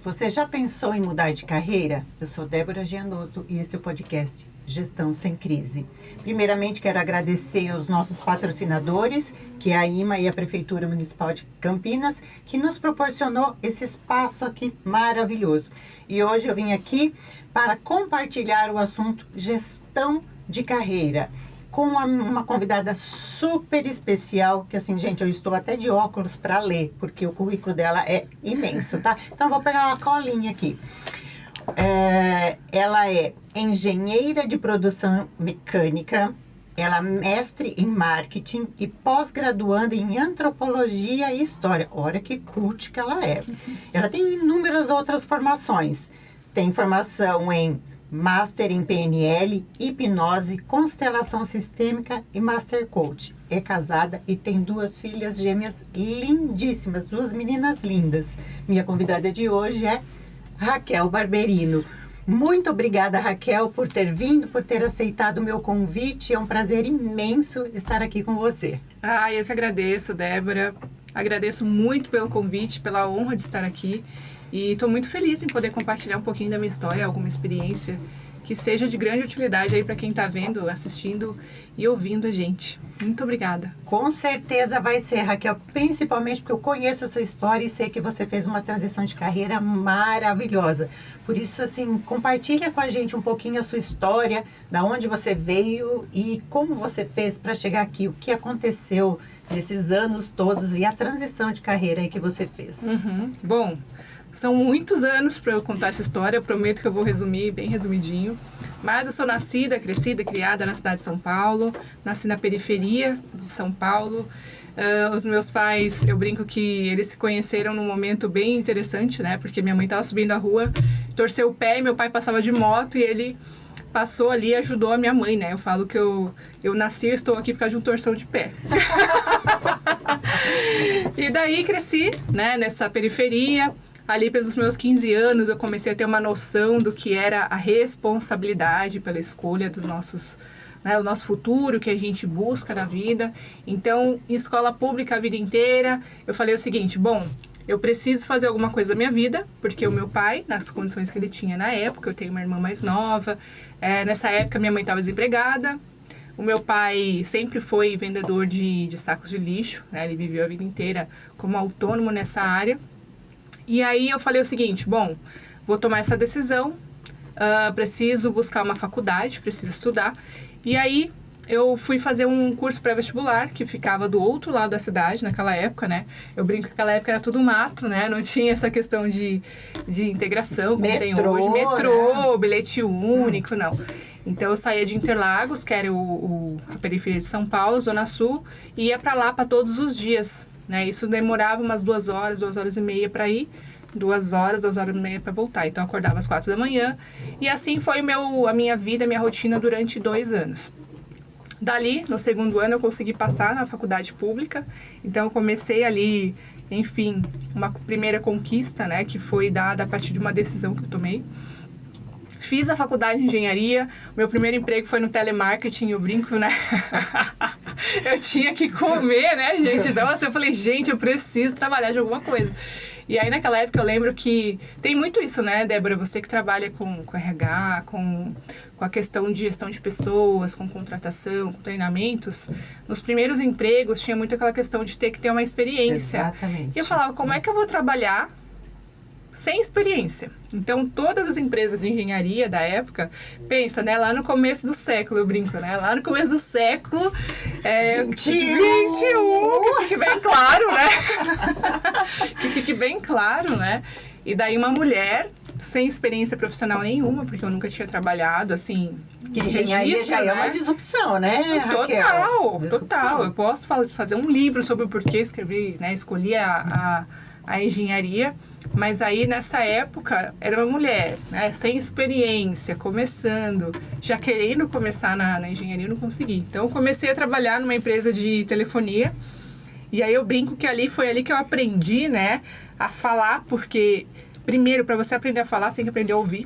Você já pensou em mudar de carreira? Eu sou Débora Gianotto e esse é o podcast Gestão Sem Crise. Primeiramente, quero agradecer aos nossos patrocinadores, que é a IMA e a Prefeitura Municipal de Campinas, que nos proporcionou esse espaço aqui maravilhoso. E hoje eu vim aqui para compartilhar o assunto gestão de carreira, com uma convidada super especial, que assim, gente, eu estou até de óculos para ler, porque o currículo dela é imenso, tá? Então, vou pegar uma colinha aqui. Ela é engenheira de produção mecânica, ela é mestre em marketing e pós-graduanda em antropologia e história. Olha que cult que ela é. Ela tem inúmeras outras formações. Tem formação em Master em PNL, hipnose, constelação sistêmica e Master Coach. É casada e tem 2 filhas gêmeas lindíssimas, 2 meninas lindas. Minha convidada de hoje é Raquel Barberino. Muito obrigada, Raquel, por ter vindo, por ter aceitado o meu convite. É um prazer imenso estar aqui com você. Eu que agradeço, Débora. Agradeço muito pelo convite, pela honra de estar aqui. E estou muito feliz em poder compartilhar um pouquinho da minha história, alguma experiência que seja de grande utilidade aí para quem está vendo, assistindo e ouvindo a gente. Muito obrigada. Com certeza vai ser, Raquel, principalmente porque eu conheço a sua história e sei que você fez uma transição de carreira maravilhosa. Por isso, assim, compartilha com a gente um pouquinho a sua história, da onde você veio e como você fez para chegar aqui, o que aconteceu nesses anos todos e a transição de carreira aí que você fez. Bom, são muitos anos para eu contar essa história, eu prometo que eu vou resumir bem resumidinho. Mas eu sou nascida, crescida, criada na cidade de São Paulo, nasci na periferia de São Paulo. Os meus pais, eu brinco que eles se conheceram num momento bem interessante, né? Porque minha mãe estava subindo a rua, torceu o pé e meu pai passava de moto e ele passou ali e ajudou a minha mãe, né? Eu falo que eu nasci e estou aqui por causa de um torção de pé. E daí cresci, né, nessa periferia. Ali pelos meus 15 anos eu comecei a ter uma noção do que era a responsabilidade pela escolha dos nossos, né, o nosso futuro, que a gente busca na vida. Então, em escola pública a vida inteira, eu falei o seguinte, bom, eu preciso fazer alguma coisa da minha vida, porque o meu pai, nas condições que ele tinha na época, eu tenho uma irmã mais nova, nessa época minha mãe estava desempregada, o meu pai sempre foi vendedor de sacos de lixo, né, ele viveu a vida inteira como autônomo nessa área. E aí eu falei o seguinte, bom, vou tomar essa decisão, preciso buscar uma faculdade, preciso estudar. E aí eu fui fazer um curso pré-vestibular, que ficava do outro lado da cidade naquela época, né? Eu brinco que naquela época era tudo mato, né? Não tinha essa questão de integração, como tem hoje. Metrô, né? Bilhete único, não. Então eu saía de Interlagos, que era a periferia de São Paulo, Zona Sul, e ia para lá para todos os dias. Né? Isso demorava umas 2 horas, 2 horas e meia para ir, 2 horas, 2 horas e meia para voltar. Então, eu acordava às 4 da manhã. E assim foi a minha vida, a minha rotina durante 2 anos. Dali, no 2º ano, eu consegui passar na faculdade pública. Então, eu comecei ali, enfim, uma primeira conquista, né? Que foi dada a partir de uma decisão que eu tomei. Fiz a faculdade de engenharia, meu primeiro emprego foi no telemarketing, eu brinco, né? Eu tinha que comer, né, gente? Então, assim, eu falei, gente, eu preciso trabalhar de alguma coisa. E aí, naquela época, eu lembro que tem muito isso, né, Débora? Você que trabalha com RH, com a questão de gestão de pessoas, com contratação, com treinamentos. Nos primeiros empregos, tinha muito aquela questão de ter que ter uma experiência. Exatamente. E eu falava, como é que eu vou trabalhar sem experiência? Então, todas as empresas de engenharia da época, pensa, né, lá no começo do século, eu brinco, né, lá no começo do século, 21, que fique bem claro, né, que fique bem claro, né, e daí uma mulher sem experiência profissional nenhuma, porque eu nunca tinha trabalhado, assim, que engenharia já é uma disrupção, né, Raquel? Total. Eu posso fazer um livro sobre o porquê escolhi a engenharia, mas aí nessa época era uma mulher, né, sem experiência, começando, já querendo começar na engenharia, eu não consegui. Então eu comecei a trabalhar numa empresa de telefonia, e aí eu brinco que foi ali que eu aprendi, né, a falar, porque primeiro, para você aprender a falar, você tem que aprender a ouvir.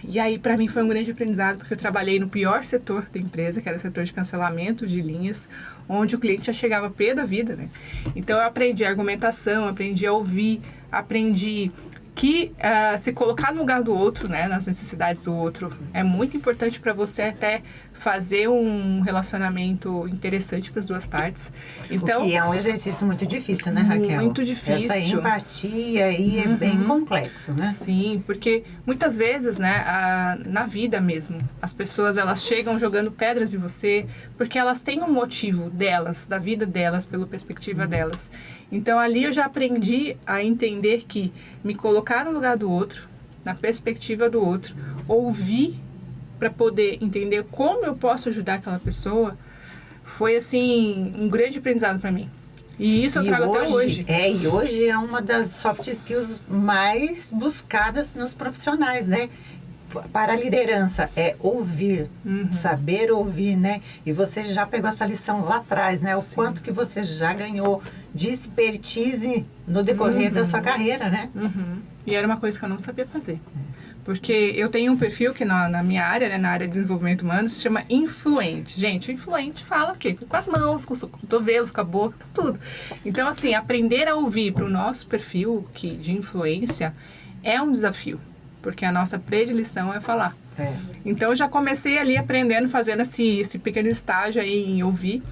E aí, para mim, foi um grande aprendizado, porque eu trabalhei no pior setor da empresa, que era o setor de cancelamento de linhas, onde o cliente já chegava pé da vida, né? Então, eu aprendi argumentação, aprendi a ouvir, aprendi que se colocar no lugar do outro, né, nas necessidades do outro, é muito importante para você até fazer um relacionamento interessante para as duas partes. Então, o que é um exercício muito difícil, né, Raquel? Muito difícil. Essa empatia aí é bem complexo, né? Sim, porque muitas vezes, né, na vida mesmo, as pessoas elas chegam jogando pedras em você porque elas têm um motivo delas, da vida delas, pela perspectiva delas. Então ali eu já aprendi a entender que me colocar no lugar do outro, na perspectiva do outro, ouvir para poder entender como eu posso ajudar aquela pessoa, foi assim um grande aprendizado para mim. E isso eu trago até hoje. E hoje é uma das soft skills mais buscadas nos profissionais, né? Para a liderança, é ouvir, saber ouvir, né? E você já pegou essa lição lá atrás, né? O quanto que você já ganhou de expertise no decorrer da sua carreira, né? E era uma coisa que eu não sabia fazer. Porque eu tenho um perfil que na minha área, né, na área de desenvolvimento humano, se chama influente. Gente, o influente fala o quê? Com as mãos, com os cotovelos, com a boca, com tudo. Então, assim, aprender a ouvir para o nosso perfil de influência é um desafio. Porque a nossa predileção é falar. Então, eu já comecei ali aprendendo, fazendo esse pequeno estágio aí em ouvir.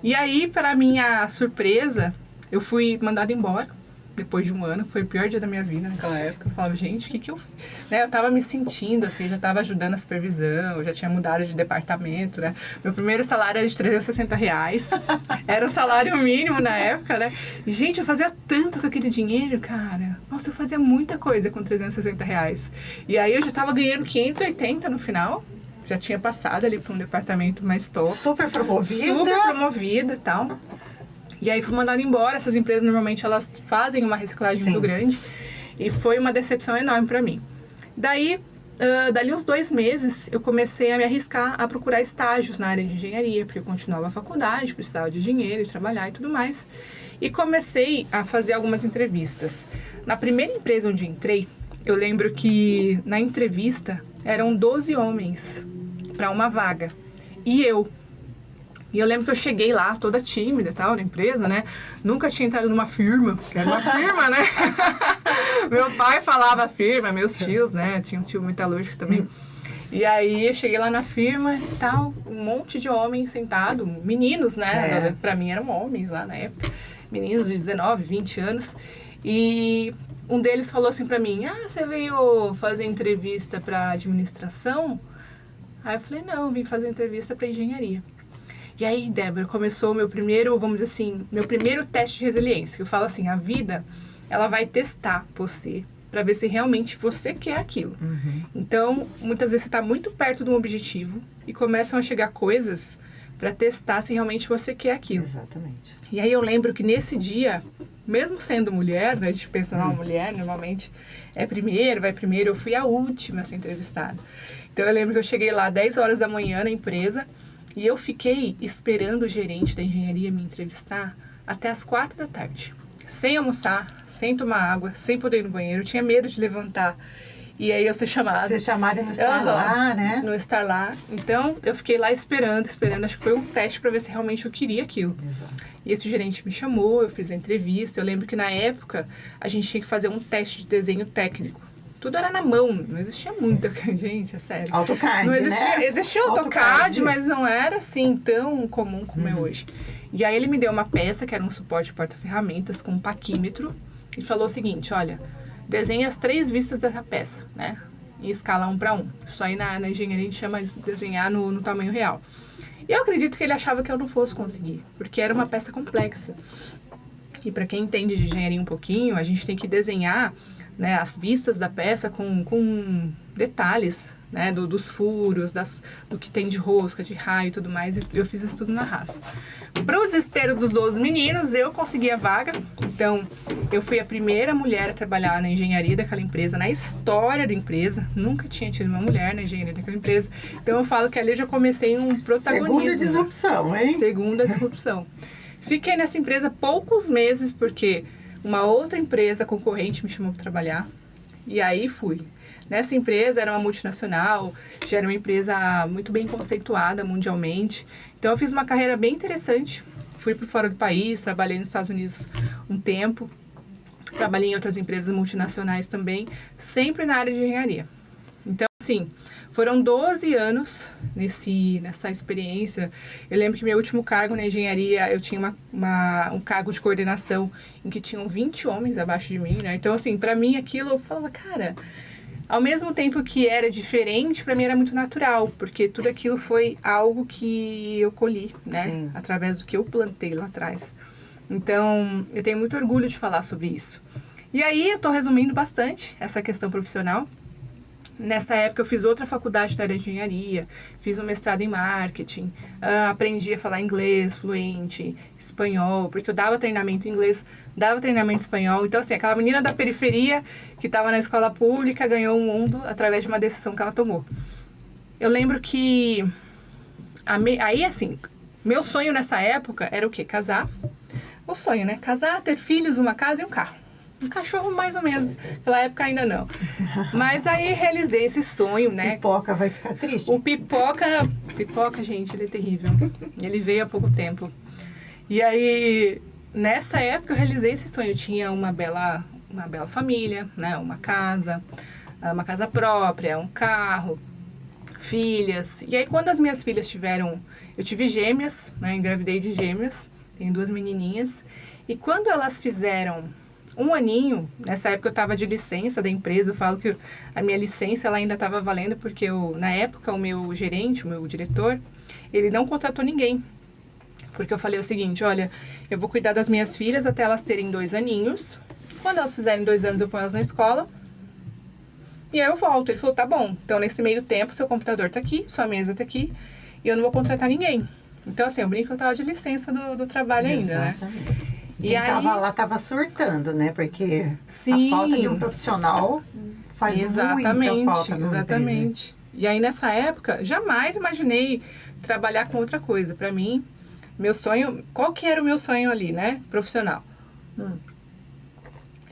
E aí, para minha surpresa, eu fui mandada embora. Depois de um ano, foi o pior dia da minha vida naquela época. Eu falava, gente, o que eu... Né? Eu tava me sentindo, assim, já tava ajudando a supervisão, eu já tinha mudado de departamento, né? Meu primeiro salário era de R$360. Era o salário mínimo na época, né? E, gente, eu fazia tanto com aquele dinheiro, cara. Nossa, eu fazia muita coisa com R$360. E aí, eu já tava ganhando 580 no final. Já tinha passado ali para um departamento mais top. Super promovida. Super promovida e tal. E aí fui mandada embora. Essas empresas, normalmente, elas fazem uma reciclagem muito grande. E foi uma decepção enorme para mim. Daí, dali uns 2 meses, eu comecei a me arriscar a procurar estágios na área de engenharia, porque eu continuava a faculdade, precisava de dinheiro, de trabalhar e tudo mais. E comecei a fazer algumas entrevistas. Na primeira empresa onde entrei, eu lembro que na entrevista eram 12 homens para uma vaga. E eu lembro que eu cheguei lá toda tímida e tal, na empresa, né? Nunca tinha entrado numa firma, porque era uma firma, né? Meu pai falava firma, meus tios, né? Tinha um tio metalúrgico também. E aí eu cheguei lá na firma e tal, um monte de homens sentados, meninos, né? Pra mim eram homens lá na época. Meninos de 19, 20 anos. E um deles falou assim pra mim, você veio fazer entrevista pra administração? Aí eu falei, não, eu vim fazer entrevista pra engenharia. E aí, Débora, começou o meu primeiro, vamos dizer assim, meu primeiro teste de resiliência. Eu falo assim, a vida, ela vai testar você para ver se realmente você quer aquilo. Então, muitas vezes você está muito perto de um objetivo e começam a chegar coisas para testar se realmente você quer aquilo. Exatamente. E aí eu lembro que nesse dia, mesmo sendo mulher, né, a gente pensa, uma mulher normalmente vai primeiro, eu fui a última a ser entrevistada. Então eu lembro que eu cheguei lá 10 horas da manhã na empresa, e eu fiquei esperando o gerente da engenharia me entrevistar até as 4 da tarde. Sem almoçar, sem tomar água, sem poder ir no banheiro. Eu tinha medo de levantar. E aí eu ser chamada. Ser chamada e não estar lá, né? Não estar lá. Então, eu fiquei lá esperando. Acho que foi um teste para ver se realmente eu queria aquilo. Exato. E esse gerente me chamou, eu fiz a entrevista. Eu lembro que na época, a gente tinha que fazer um teste de desenho técnico. Tudo era na mão, não existia muita, gente, é sério. AutoCAD, não existia, né? Existia AutoCAD, mas não era assim tão comum como é hoje. E aí ele me deu uma peça, que era um suporte porta-ferramentas com um paquímetro, e falou o seguinte, olha, desenha as 3 vistas dessa peça, né? Em escala 1:1. Isso aí na engenharia a gente chama de desenhar no tamanho real. E eu acredito que ele achava que eu não fosse conseguir, porque era uma peça complexa. E para quem entende de engenharia um pouquinho, a gente tem que desenhar, né, as vistas da peça com detalhes, né, dos furos, do que tem de rosca, de raio e tudo mais. E eu fiz isso tudo na raça. Para o desespero dos 12 meninos, eu consegui a vaga. Então, eu fui a primeira mulher a trabalhar na engenharia daquela empresa, na história da empresa. Nunca tinha tido uma mulher na engenharia daquela empresa. Então, eu falo que ali eu já comecei um protagonismo. Segunda disrupção, hein? Segunda disrupção. Fiquei nessa empresa poucos meses, porque uma outra empresa concorrente me chamou para trabalhar. E aí fui. Nessa empresa era uma multinacional, já era uma empresa muito bem conceituada mundialmente. Então eu fiz uma carreira bem interessante. Fui para fora do país, trabalhei nos Estados Unidos um tempo. Trabalhei em outras empresas multinacionais também, sempre na área de engenharia. Então, assim, foram 12 anos nessa experiência. Eu lembro que meu último cargo na engenharia, eu tinha um cargo de coordenação em que tinham 20 homens abaixo de mim, né? Então, assim, pra mim aquilo, eu falava, cara, ao mesmo tempo que era diferente, pra mim era muito natural, porque tudo aquilo foi algo que eu colhi, né? Sim. Através do que eu plantei lá atrás. Então, eu tenho muito orgulho de falar sobre isso. E aí, eu tô resumindo bastante essa questão profissional. Nessa época, eu fiz outra faculdade da área de engenharia, fiz um mestrado em marketing, aprendi a falar inglês fluente, espanhol, porque eu dava treinamento em inglês, dava treinamento em espanhol. Então, assim, aquela menina da periferia que estava na escola pública ganhou o mundo através de uma decisão que ela tomou. Eu lembro que... Aí, assim, meu sonho nessa época era o quê? Casar. O sonho, né? Casar, ter filhos, uma casa e um carro. Um cachorro, mais ou menos. Naquela época ainda não. Mas aí realizei esse sonho, né? Pipoca vai ficar triste? O Pipoca, gente, ele é terrível. Ele veio há pouco tempo. E aí, nessa época, eu realizei esse sonho. Eu tinha uma bela família, né? Uma casa própria, um carro, filhas. E aí, quando as minhas filhas tiveram... Eu tive gêmeas, né? Engravidei de gêmeas. Tenho 2 menininhas. E quando elas fizeram 1 aninho, nessa época eu estava de licença da empresa, eu falo que a minha licença ela ainda estava valendo, porque na época o meu gerente, o meu diretor, ele não contratou ninguém. Porque eu falei o seguinte, olha, eu vou cuidar das minhas filhas até elas terem 2 aninhos. Quando elas fizerem 2 anos, eu ponho elas na escola. E aí eu volto. Ele falou, tá bom, então nesse meio tempo, seu computador tá aqui, sua mesa tá aqui, e eu não vou contratar ninguém. Então, assim, eu brinco que eu tava de licença do trabalho ainda, né? Exatamente. E quem aí... tava lá tava surtando, né? Porque Sim. a falta de um profissional faz muita falta numa Exatamente. E aí, nessa época, jamais imaginei trabalhar com outra coisa. Pra mim, meu sonho... Qual que era o meu sonho ali, né? Profissional. Eu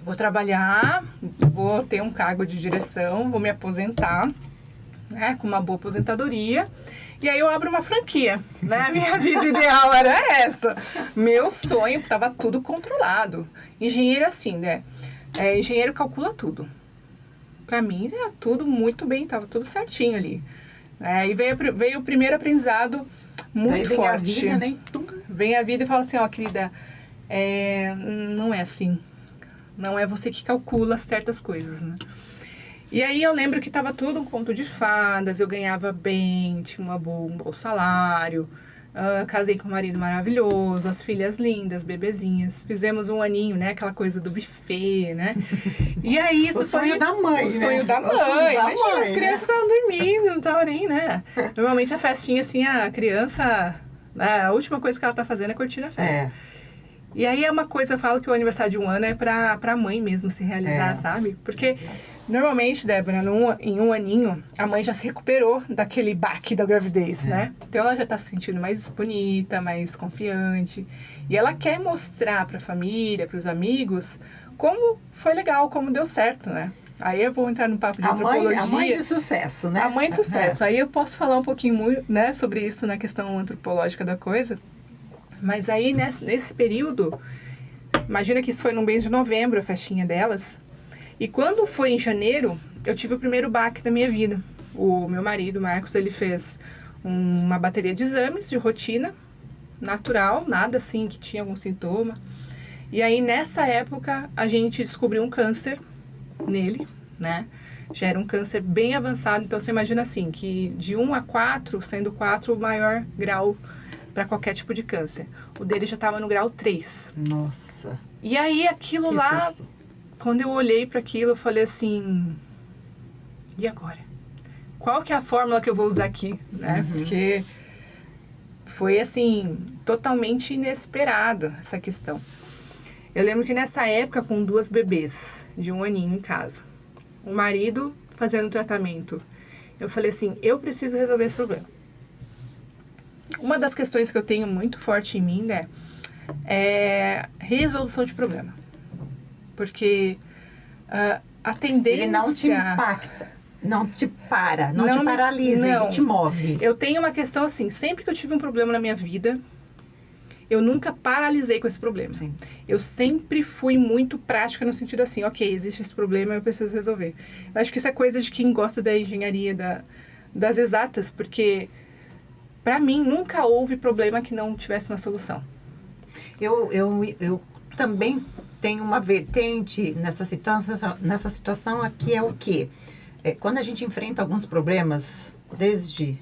vou trabalhar, vou ter um cargo de direção, vou me aposentar, né? Com uma boa aposentadoria... E aí eu abro uma franquia, né? A minha vida ideal era essa. Meu sonho, tava tudo controlado. Engenheiro assim, né? Engenheiro calcula tudo. Pra mim, era tudo muito bem, tava tudo certinho ali. E veio o primeiro aprendizado muito forte. Vem a vida, né? Vem a vida e fala assim, ó, querida, não é assim. Não é você que calcula certas coisas, né? E aí eu lembro que tava tudo um conto de fadas, eu ganhava bem, tinha um bom salário, casei com um marido maravilhoso, as filhas lindas, bebezinhas, fizemos 1 aninho, né, aquela coisa do buffet, né, e aí isso o sonho da mãe, o sonho da mãe, imagina, as crianças estavam dormindo, não estavam nem, né, normalmente a festinha assim, a criança, a última coisa que ela tá fazendo é curtir a festa. E aí é uma coisa, eu falo que o aniversário de 1 ano é pra mãe mesmo se realizar, sabe? Porque normalmente, Débora, em 1 aninho, a mãe já se recuperou daquele baque da gravidez, né? Então ela já tá se sentindo mais bonita, mais confiante. E ela quer mostrar pra família, pros amigos, como foi legal, como deu certo, né? Aí eu vou entrar no papo de antropologia. A mãe de sucesso, né? A mãe de sucesso. Aí eu posso falar um pouquinho, né, sobre isso na questão antropológica da coisa. Mas aí, nesse período, imagina que isso foi no mês de novembro, a festinha delas. E quando foi em janeiro, eu tive o primeiro baque da minha vida. O meu marido, Marcos, ele fez uma bateria de exames de rotina, natural, nada assim que tinha algum sintoma. E aí, nessa época, a gente descobriu um câncer nele, né? Já era um câncer bem avançado. Então, você imagina assim, que de 1 a 4, sendo 4 o maior grau para qualquer tipo de câncer. O dele já estava no grau 3. Nossa. E aí, aquilo lá, susto. Quando eu olhei para aquilo, eu falei assim, e agora? Qual que é a fórmula que eu vou usar aqui, né? Porque foi, assim, totalmente inesperado essa questão. Eu lembro que nessa época, com 2 bebês de 1 aninho em casa, o marido fazendo tratamento, eu falei assim, eu preciso resolver esse problema. Uma das questões que eu tenho muito forte em mim, né, é resolução de problema. Porque a tendência... Ele não te impacta, não te para, não te paralisa, ele te move. Eu tenho uma questão assim, sempre que eu tive um problema na minha vida, eu nunca paralisei com esse problema. Sim. Eu sempre fui muito prática no sentido assim, ok, existe esse problema, eu preciso resolver. Eu acho que isso é coisa de quem gosta da engenharia, das exatas, porque para mim nunca houve problema que não tivesse uma solução. Eu também tenho uma vertente nessa situação aqui, é o quê? Quando a gente enfrenta alguns problemas, desde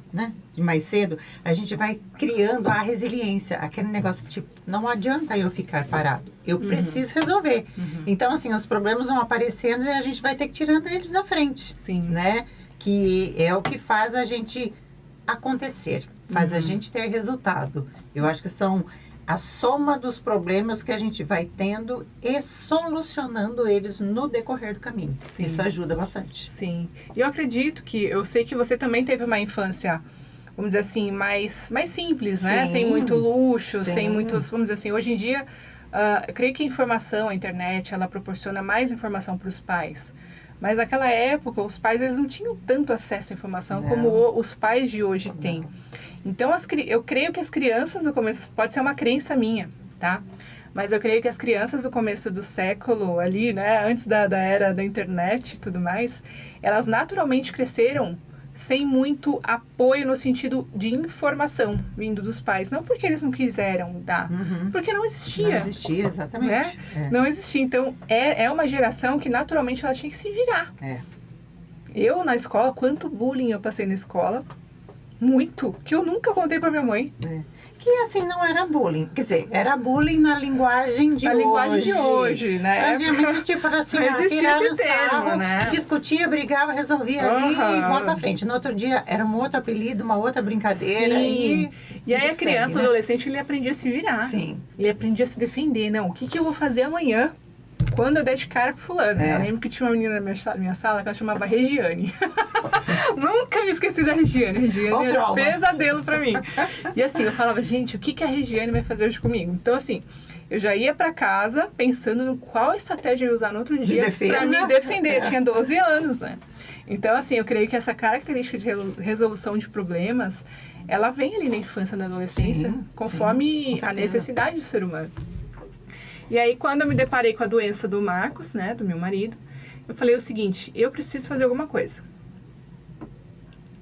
de mais cedo, a gente vai criando a resiliência, aquele negócio tipo, não adianta eu ficar parado, eu preciso resolver. Então, assim, os problemas vão aparecendo e a gente vai ter que tirando eles da frente. Sim. Né? Que é o que faz a gente acontecer, faz a gente ter resultado. Eu acho que são a soma dos problemas que a gente vai tendo e solucionando eles no decorrer do caminho. Sim. Isso ajuda bastante. Sim. E eu acredito eu sei que você também teve uma infância, vamos dizer assim, mais simples, né? Sim. Sem muito luxo, Sim. sem muitos, vamos dizer assim, hoje em dia, eu creio que a informação, a internet, ela proporciona mais informação para os pais. Mas naquela época, os pais eles não tinham tanto acesso à informação como os pais de hoje têm. Então, eu creio que as crianças do começo, pode ser uma crença minha, tá? Mas eu creio que as crianças do começo do século, ali, né, antes da era da internet e tudo mais, elas naturalmente cresceram sem muito apoio no sentido de informação vindo dos pais. Não porque eles não quiseram dar, porque não existia. Não existia, exatamente. Né? Não existia. Então, é uma geração que naturalmente ela tinha que se virar. Eu, na escola, quanto bullying eu passei na escola, muito, que eu nunca contei pra minha mãe. Que assim, não era bullying. Quer dizer, era bullying na linguagem de hoje. Na linguagem de hoje, né? Antigamente, tipo, assim, não existia esse termo, sarro, né? Discutia, brigava, resolvia ali e bola pra frente. No outro dia, era um outro apelido, uma outra brincadeira. Sim. E aí a criança, segue, o adolescente, ele aprendia a se virar. Sim. Ele aprendia a se defender. Não, o que eu vou fazer amanhã? Quando eu der de cara com fulano. Eu lembro que tinha uma menina na minha sala que ela chamava Regiane. Nunca me esqueci da Regiane. Regiane era um pesadelo pra mim. E assim, eu falava, gente, o que a Regiane vai fazer hoje comigo? Então, assim, eu já ia pra casa pensando no qual estratégia eu ia usar no outro dia pra me defender. Eu tinha 12 anos, né? Então, assim, eu creio que essa característica de resolução de problemas, ela vem ali na infância e na adolescência, conforme a necessidade do ser humano. E aí, quando eu me deparei com a doença do Marcos, né, do meu marido, eu falei o seguinte, eu preciso fazer alguma coisa.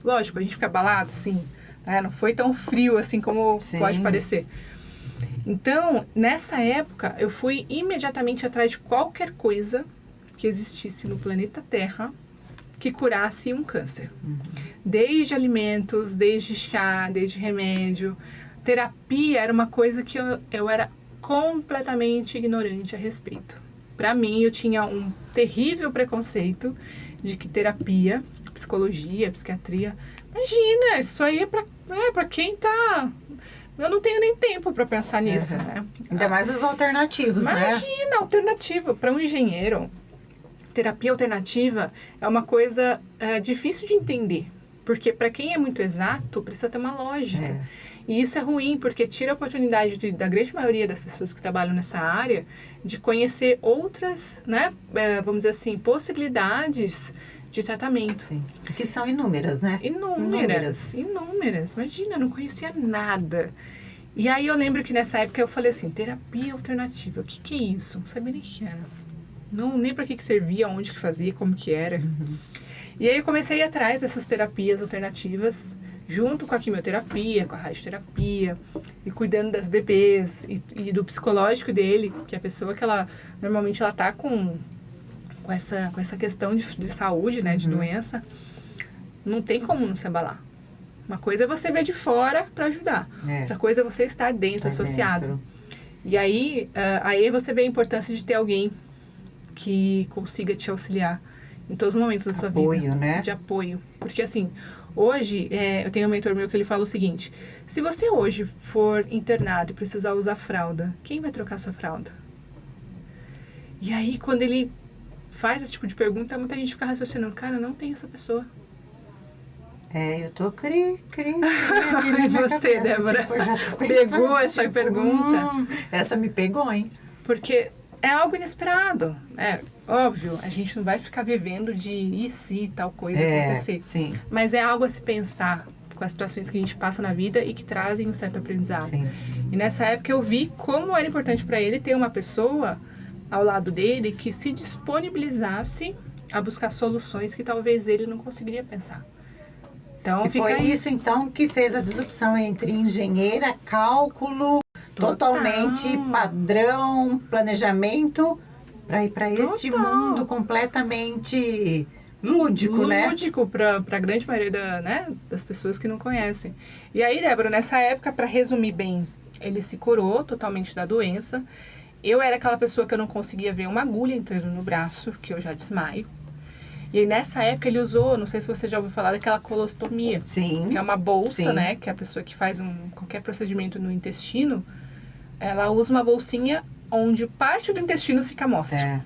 Lógico, a gente fica abalado, assim, né, não foi tão frio assim como pode parecer. Então, nessa época, eu fui imediatamente atrás de qualquer coisa que existisse no planeta Terra que curasse um câncer. Desde alimentos, desde chá, desde remédio. Terapia era uma coisa que eu era completamente ignorante a respeito. Para mim, eu tinha um terrível preconceito de que terapia, psicologia, psiquiatria, imagina, isso aí é para quem tá... Eu não tenho nem tempo para pensar nisso, né? Ainda mais os alternativos, né? Imagina, alternativa. Para um engenheiro, terapia alternativa é uma coisa difícil de entender. Porque para quem é muito exato, precisa ter uma lógica. E isso é ruim, porque tira a oportunidade da grande maioria das pessoas que trabalham nessa área de conhecer outras, né, vamos dizer assim, possibilidades de tratamento. Sim. Que são inúmeras, né? Inúmeras. Imagina, eu não conhecia nada. E aí eu lembro que nessa época eu falei assim, terapia alternativa, o que é isso? Não sabia nem o que era. Não, nem para que servia, onde que fazia, como que era. E aí eu comecei a ir atrás dessas terapias alternativas, junto com a quimioterapia, com a radioterapia, e cuidando das bebês e do psicológico dele, que é a pessoa que ela, normalmente ela tá com essa questão de saúde, né, de doença, não tem como não se abalar. Uma coisa é você ver de fora para ajudar, outra coisa é você estar dentro, associado. E aí você vê a importância de ter alguém que consiga te auxiliar em todos os momentos da sua vida. Né? De apoio. Porque assim, hoje, eu tenho um mentor meu que ele fala o seguinte, se você hoje for internado e precisar usar fralda, quem vai trocar sua fralda? E aí, quando ele faz esse tipo de pergunta, muita gente fica raciocinando, cara, não tem essa pessoa. Eu tô crendo. E você, Débora, tipo, já tô pensando, pegou essa pergunta? Essa me pegou, hein? Porque é algo inesperado. Óbvio, a gente não vai ficar vivendo de e se tal coisa acontecer. Sim. Mas é algo a se pensar. com as situações que a gente passa na vida e que trazem um certo aprendizado. Sim. E nessa época eu vi como era importante para ele ter uma pessoa ao lado dele que se disponibilizasse a buscar soluções que talvez ele não conseguiria pensar. Então, E foi isso, então, que fez a disrupção entre engenheira, cálculo, totalmente padrão, planejamento, para ir para este mundo completamente lúdico, né? Lúdico para a grande maioria das pessoas que não conhecem. E aí, Débora, nessa época, para resumir bem, ele se curou totalmente da doença. Eu era aquela pessoa que eu não conseguia ver uma agulha entrando no braço, que eu já desmaio. E aí, nessa época, ele usou, não sei se você já ouviu falar, daquela colostomia. Sim. Que é uma bolsa, Sim. né? Que a pessoa que faz qualquer procedimento no intestino, ela usa uma bolsinha onde parte do intestino fica à mostra. É.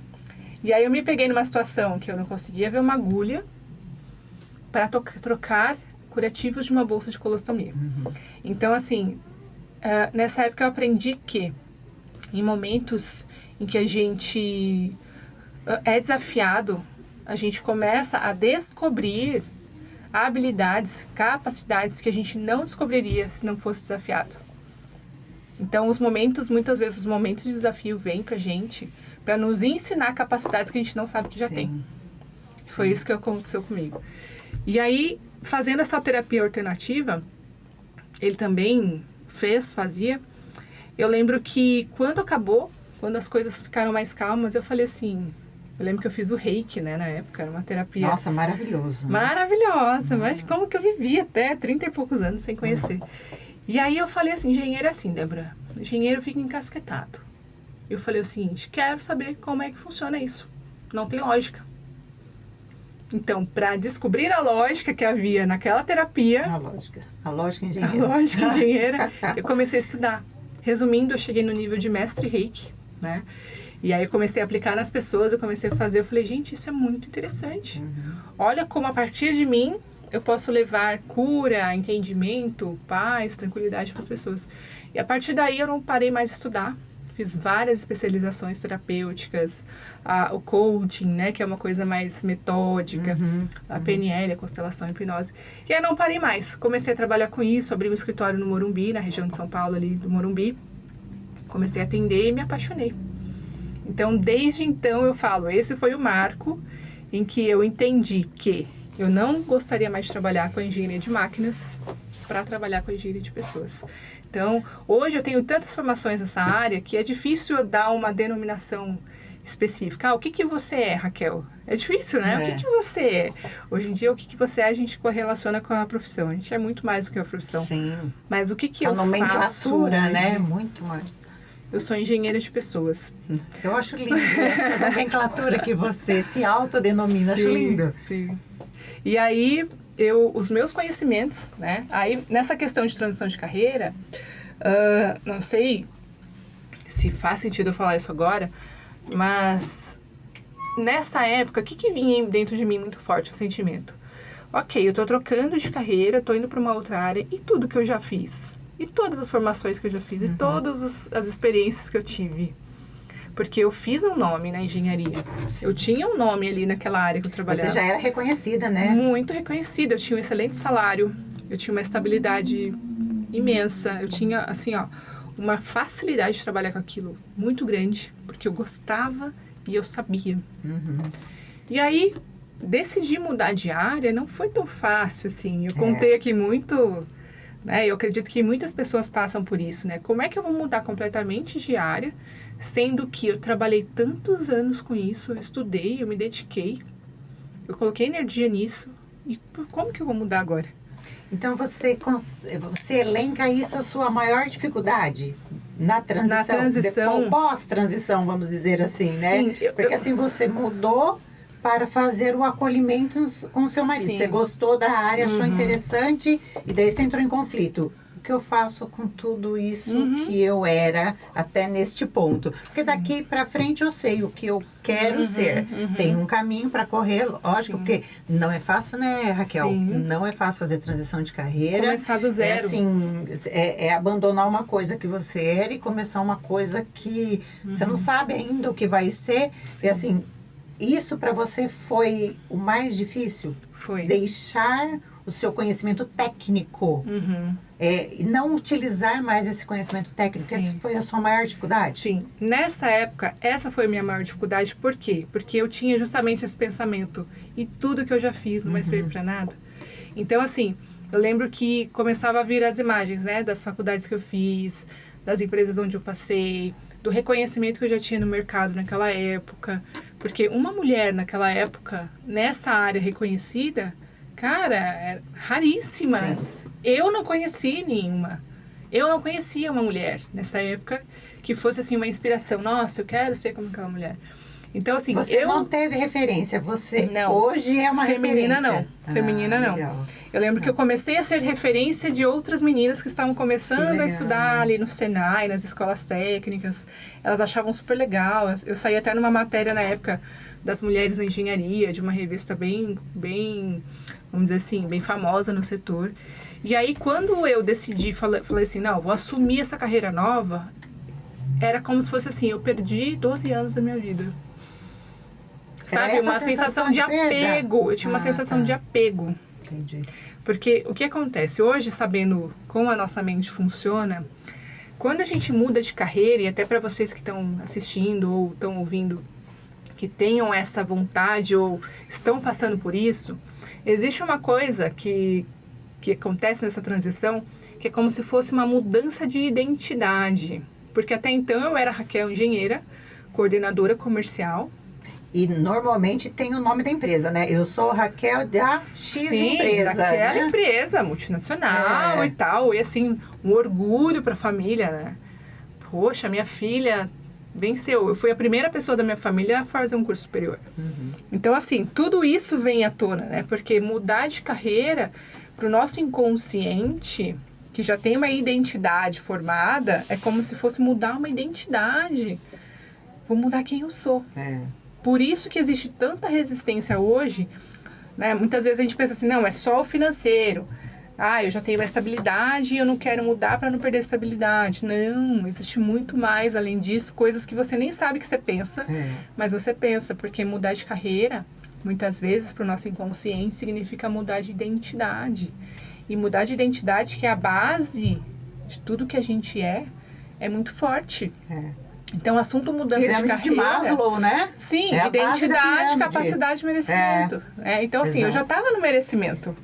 E aí, eu me peguei numa situação que eu não conseguia ver uma agulha para trocar curativos de uma bolsa de colostomia. Então, assim, nessa época eu aprendi que em momentos em que a gente é desafiado, a gente começa a descobrir habilidades, capacidades que a gente não descobriria se não fosse desafiado. Então, muitas vezes os momentos de desafio vêm pra gente para nos ensinar capacidades que a gente não sabe que já tem. Foi isso que aconteceu comigo. E aí, fazendo essa terapia alternativa, ele também fazia. Eu lembro que quando acabou, quando as coisas ficaram mais calmas, eu falei assim... Eu lembro que eu fiz o reiki, né, na época, era uma terapia... Nossa, maravilhoso. Né? Maravilhosa, mas como que eu vivi até 30 e poucos anos sem conhecer. E aí eu falei assim, engenheiro é assim, Débora, engenheiro fica encasquetado. Eu falei o seguinte, quero saber como é que funciona isso. Não tem lógica. Então, para descobrir a lógica que havia naquela terapia... A lógica engenheira. A lógica engenheira, eu comecei a estudar. Resumindo, eu cheguei no nível de mestre reiki, né? E aí eu comecei a aplicar nas pessoas, eu comecei a fazer, eu falei, gente, isso é muito interessante. Olha como a partir de mim eu posso levar cura, entendimento, paz, tranquilidade para as pessoas. E a partir daí eu não parei mais de estudar. Fiz várias especializações terapêuticas, o coaching, né, que é uma coisa mais metódica, a PNL, a constelação, a hipnose. E aí não parei mais. Comecei a trabalhar com isso, abri um escritório no Morumbi, na região de São Paulo, ali do Morumbi. Comecei a atender e me apaixonei. Então, desde então, eu falo, esse foi o marco em que eu entendi que eu não gostaria mais de trabalhar com a engenharia de máquinas para trabalhar com a engenharia de pessoas. Então, hoje eu tenho tantas formações nessa área que é difícil eu dar uma denominação específica. O que você é, Raquel? É difícil, né? O que você é? Hoje em dia, o que você é, a gente correlaciona com a profissão. A gente é muito mais do que a profissão. Sim. Mas o que eu faço? A nomenclatura, hoje? né? Muito mais. Eu sou engenheira de pessoas. Eu acho lindo essa nomenclatura que você se autodenomina. Acho lindo. Sim. E aí, os meus conhecimentos, né? Aí, nessa questão de transição de carreira, não sei se faz sentido eu falar isso agora, mas nessa época, o que vinha dentro de mim muito forte? O sentimento. Ok, eu tô trocando de carreira, tô indo para uma outra área, e tudo que eu já fiz? E todas as formações que eu já fiz, e todas as experiências que eu tive. Porque eu fiz um nome na engenharia. Eu tinha um nome ali naquela área que eu trabalhava. Você já era reconhecida, né? Muito reconhecida. Eu tinha um excelente salário. Eu tinha uma estabilidade imensa. Eu tinha, assim, uma facilidade de trabalhar com aquilo muito grande. Porque eu gostava e eu sabia. E aí, decidir mudar de área não foi tão fácil, assim. Eu contei aqui muito... Eu acredito que muitas pessoas passam por isso, né? Como é que eu vou mudar completamente de área, sendo que eu trabalhei tantos anos com isso, eu estudei, eu me dediquei, eu coloquei energia nisso, e como que eu vou mudar agora? Então, você elenca isso a sua maior dificuldade na transição? Na transição. Pós-transição, vamos dizer assim, né? Sim, Porque assim, você mudou para fazer o acolhimento com o seu marido. Sim. Você gostou da área, achou interessante, e daí você entrou em conflito. O que eu faço com tudo isso que eu era até neste ponto? Porque daqui para frente eu sei o que eu quero ser. Tem um caminho para correr, lógico, porque não é fácil, né, Raquel? Sim. Não é fácil fazer transição de carreira. Começar do zero. É assim, é abandonar uma coisa que você era e começar uma coisa que você não sabe ainda o que vai ser. Sim. E assim, isso para você foi o mais difícil? Foi. Deixar o seu conhecimento técnico. E não utilizar mais esse conhecimento técnico. Essa foi a sua maior dificuldade? Sim. Nessa época, essa foi a minha maior dificuldade. Por quê? Porque eu tinha justamente esse pensamento. E tudo que eu já fiz não vai servir para nada. Então, assim, eu lembro que começava a vir as imagens, né? Das faculdades que eu fiz, das empresas onde eu passei, do reconhecimento que eu já tinha no mercado naquela época. Porque uma mulher naquela época, nessa área reconhecida, cara, é raríssimas. Sim. Eu não conheci nenhuma. Eu não conhecia uma mulher nessa época que fosse, assim, uma inspiração. Nossa, eu quero ser como aquela mulher. Então, assim, você não teve referência. Você não. Hoje é uma feminina, referência. Feminina, não. Legal. Eu lembro que eu comecei a ser referência de outras meninas que estavam começando a estudar ali no Senai, nas escolas técnicas. Elas achavam super legal. Eu saí até numa matéria na época das mulheres na engenharia, de uma revista bem, vamos dizer assim, bem famosa no setor. E aí, quando eu decidi, falei assim, não, vou assumir essa carreira nova, era como se fosse assim, eu perdi 12 anos da minha vida. Sabe? Uma sensação de apego. Eu tinha uma sensação de apego. Entendi. Porque o que acontece? Hoje, sabendo como a nossa mente funciona, quando a gente muda de carreira, e até para vocês que estão assistindo ou estão ouvindo, que tenham essa vontade ou estão passando por isso, existe uma coisa que acontece nessa transição, que é como se fosse uma mudança de identidade. Porque até então eu era Raquel engenheira, coordenadora comercial. E normalmente tem o nome da empresa, né? Eu sou Raquel da X empresa. Daquela né? empresa multinacional e tal. E assim, um orgulho para a família, né? Poxa, minha filha venceu. Eu fui a primeira pessoa da minha família a fazer um curso superior. Então, assim, tudo isso vem à tona, né? Porque mudar de carreira para o nosso inconsciente, que já tem uma identidade formada, é como se fosse mudar uma identidade. Vou mudar quem eu sou. Por isso que existe tanta resistência hoje, né? Muitas vezes a gente pensa assim, não, é só o financeiro. Ah, eu já tenho uma estabilidade e eu não quero mudar para não perder a estabilidade. Não, existe muito mais além disso, coisas que você nem sabe que você pensa, mas você pensa, porque mudar de carreira, muitas vezes, para o nosso inconsciente, significa mudar de identidade. E mudar de identidade, que é a base de tudo que a gente é muito forte. Então, o assunto mudança de carreira... de Maslow, né? Sim, identidade, capacidade e merecimento. Então, assim, eu já estava no merecimento.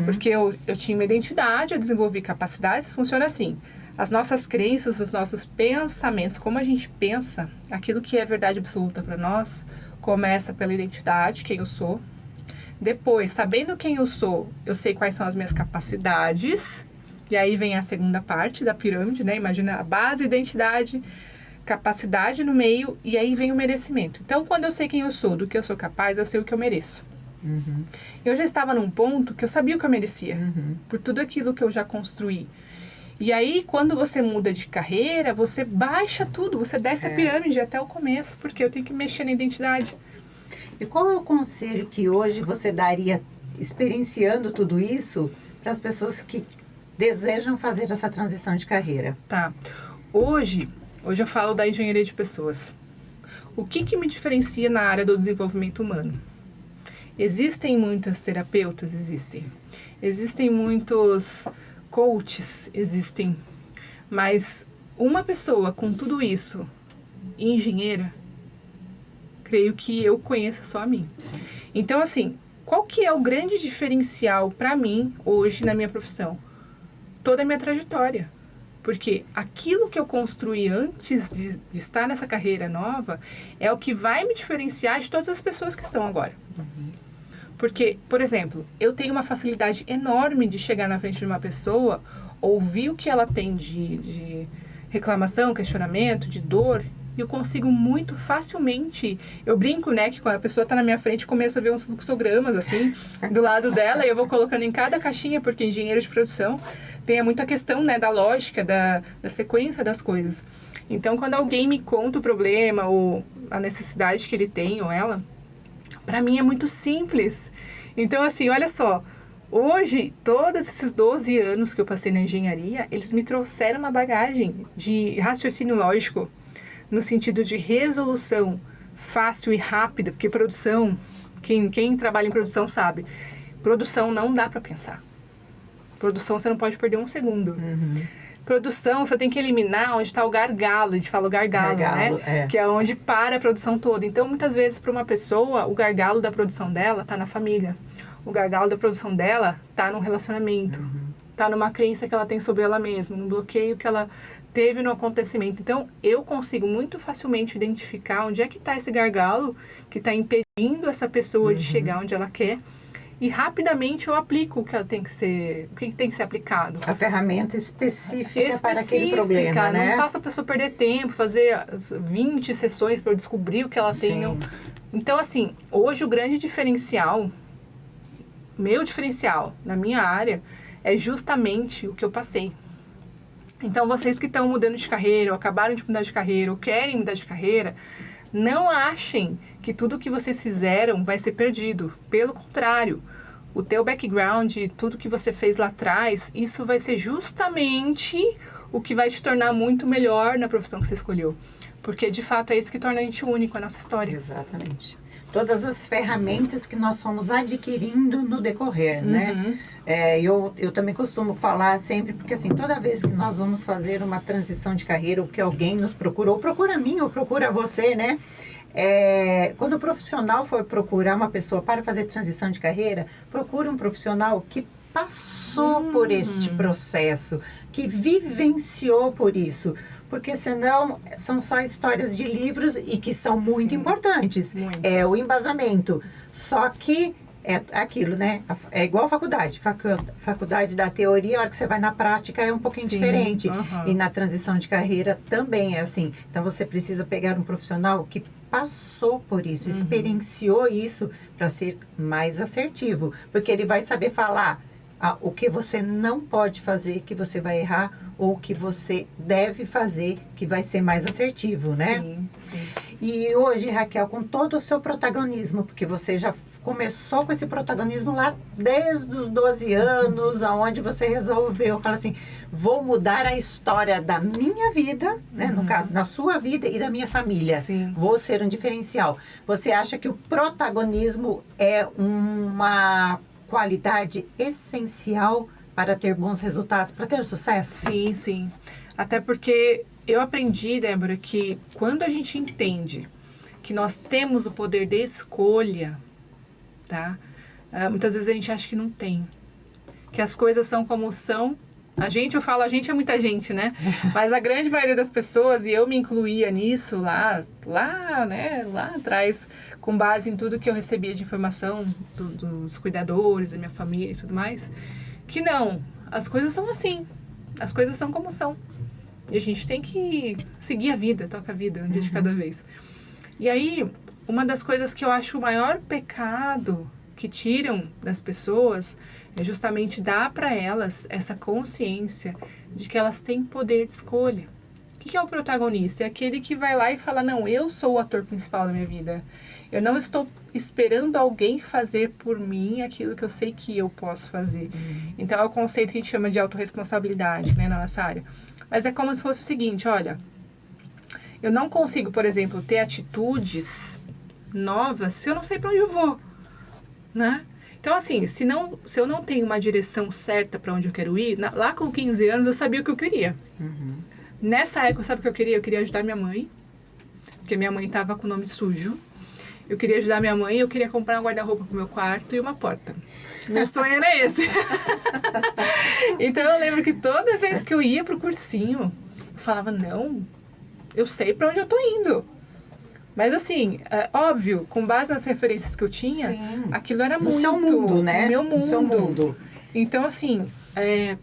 Porque eu tinha uma identidade, eu desenvolvi capacidades. Funciona assim. As nossas crenças, os nossos pensamentos, como a gente pensa, aquilo que é verdade absoluta para nós, começa pela identidade, quem eu sou. Depois, sabendo quem eu sou, eu sei quais são as minhas capacidades. E aí vem a segunda parte da pirâmide, né? Imagina a base, identidade, capacidade no meio, e aí vem o merecimento. Então, quando eu sei quem eu sou, do que eu sou capaz, eu sei o que eu mereço. Eu já estava num ponto que eu sabia o que eu merecia, por tudo aquilo que eu já construí. E aí, quando você muda de carreira, você baixa tudo, você desce a pirâmide até o começo, porque eu tenho que mexer na identidade. E qual é o conselho que hoje você daria, experienciando tudo isso, para as pessoas que desejam fazer essa transição de carreira? Tá. Hoje eu falo da engenharia de pessoas. O que me diferencia na área do desenvolvimento humano? Existem muitas terapeutas? Existem. Existem muitos coaches? Existem. Mas uma pessoa com tudo isso, engenheira, creio que eu conheço só a mim. Sim. Então, assim, qual que é o grande diferencial para mim, hoje, na minha profissão? Toda a minha trajetória. Porque aquilo que eu construí antes de estar nessa carreira nova é o que vai me diferenciar de todas as pessoas que estão agora. Porque, por exemplo, eu tenho uma facilidade enorme de chegar na frente de uma pessoa, ouvir o que ela tem de reclamação, questionamento, de dor, e eu consigo muito facilmente... Eu brinco, né, que quando a pessoa está na minha frente, eu começo a ver uns fluxogramas, assim, do lado dela, e eu vou colocando em cada caixinha, porque engenheiro de produção tem muito a questão, né, da lógica, da sequência das coisas. Então, quando alguém me conta o problema, ou a necessidade que ele tem, ou ela, para mim é muito simples. Então, assim, olha só, hoje, todos esses 12 anos que eu passei na engenharia, eles me trouxeram uma bagagem de raciocínio lógico, no sentido de resolução fácil e rápida, porque produção, quem trabalha em produção sabe, Produção não dá para pensar. Produção você não pode perder um segundo. Produção, você tem que eliminar onde está o gargalo. A gente fala o gargalo, né? É. Que é onde para a produção toda. Então, muitas vezes, para uma pessoa, o gargalo da produção dela está na família. O gargalo da produção dela está no relacionamento. Está numa crença que ela tem sobre ela mesma, num bloqueio que ela teve no acontecimento. Então, eu consigo muito facilmente identificar onde é que está esse gargalo que está impedindo essa pessoa de chegar onde ela quer. E rapidamente eu aplico o que ela tem que ser, o que tem que ser aplicado. A ferramenta específica para aquele problema, né? Não faça a pessoa perder tempo, fazer as 20 sessões para descobrir o que ela tem. Sim. Então, assim, hoje o grande diferencial, meu diferencial na minha área, é justamente o que eu passei. Então, vocês que estão mudando de carreira, ou acabaram de mudar de carreira, ou querem mudar de carreira, não achem que tudo que vocês fizeram vai ser perdido. Pelo contrário, o teu background, tudo que você fez lá atrás, isso vai ser justamente o que vai te tornar muito melhor na profissão que você escolheu. Porque, de fato, é isso que torna a gente único, a nossa história. Exatamente. Todas as ferramentas que nós fomos adquirindo no decorrer, né? Eu também costumo falar sempre, porque assim, toda vez que nós vamos fazer uma transição de carreira, ou que alguém nos procura, ou procura a mim, ou procura você, né? Quando o profissional for procurar uma pessoa para fazer transição de carreira, procure um profissional que passou por este processo, que vivenciou por isso. Porque senão são só histórias de livros e que são muito importantes. É o embasamento. Só que é aquilo, né? É igual faculdade. Faculdade da teoria, a hora que você vai na prática é um pouquinho diferente. E na transição de carreira também é assim. Então você precisa pegar um profissional que passou por isso, experienciou isso para ser mais assertivo. Porque ele vai saber falar o que você não pode fazer, que você vai errar, ou o que você deve fazer, que vai ser mais assertivo, né? Sim. E hoje, Raquel, com todo o seu protagonismo, porque você já começou com esse protagonismo lá desde os 12 anos, aonde você resolveu, fala assim, vou mudar a história da minha vida, né? No caso, da sua vida e da minha família. Sim. Vou ser um diferencial. Você acha que o protagonismo é uma qualidade essencial para ter bons resultados, para ter sucesso? Sim. Até porque eu aprendi, Débora, que quando a gente entende que nós temos o poder de escolha, tá? Muitas vezes a gente acha que não tem. Que as coisas são como são. Eu falo, a gente é muita gente, né? Mas a grande maioria das pessoas, e eu me incluía nisso lá atrás, com base em tudo que eu recebia de informação dos cuidadores, da minha família e tudo mais, que não, as coisas são assim, as coisas são como são. E a gente tem que seguir a vida, toca a vida, um dia de cada vez. E aí, uma das coisas que eu acho o maior pecado que tiram das pessoas é justamente dar para elas essa consciência de que elas têm poder de escolha. O que é o protagonista? É aquele que vai lá e fala, não, eu sou o ator principal da minha vida. Eu não estou esperando alguém fazer por mim aquilo que eu sei que eu posso fazer. Então, é o conceito que a gente chama de autorresponsabilidade, né, na nossa área. Mas é como se fosse o seguinte, olha, eu não consigo, por exemplo, ter atitudes novas se eu não sei para onde eu vou, né? Então, assim, se eu não tenho uma direção certa para onde eu quero ir, lá com 15 anos eu sabia o que eu queria. Nessa época, sabe o que eu queria? Eu queria ajudar minha mãe, porque minha mãe estava com o nome sujo. Eu queria ajudar minha mãe, eu queria comprar um guarda-roupa pro meu quarto e uma porta. Meu sonho era esse. Então, eu lembro que toda vez que eu ia pro cursinho, eu falava, não, eu sei para onde eu tô indo. Mas assim, óbvio, com base nas referências que eu tinha, aquilo era muito... No seu mundo, né? No meu mundo. No seu mundo. Então, assim,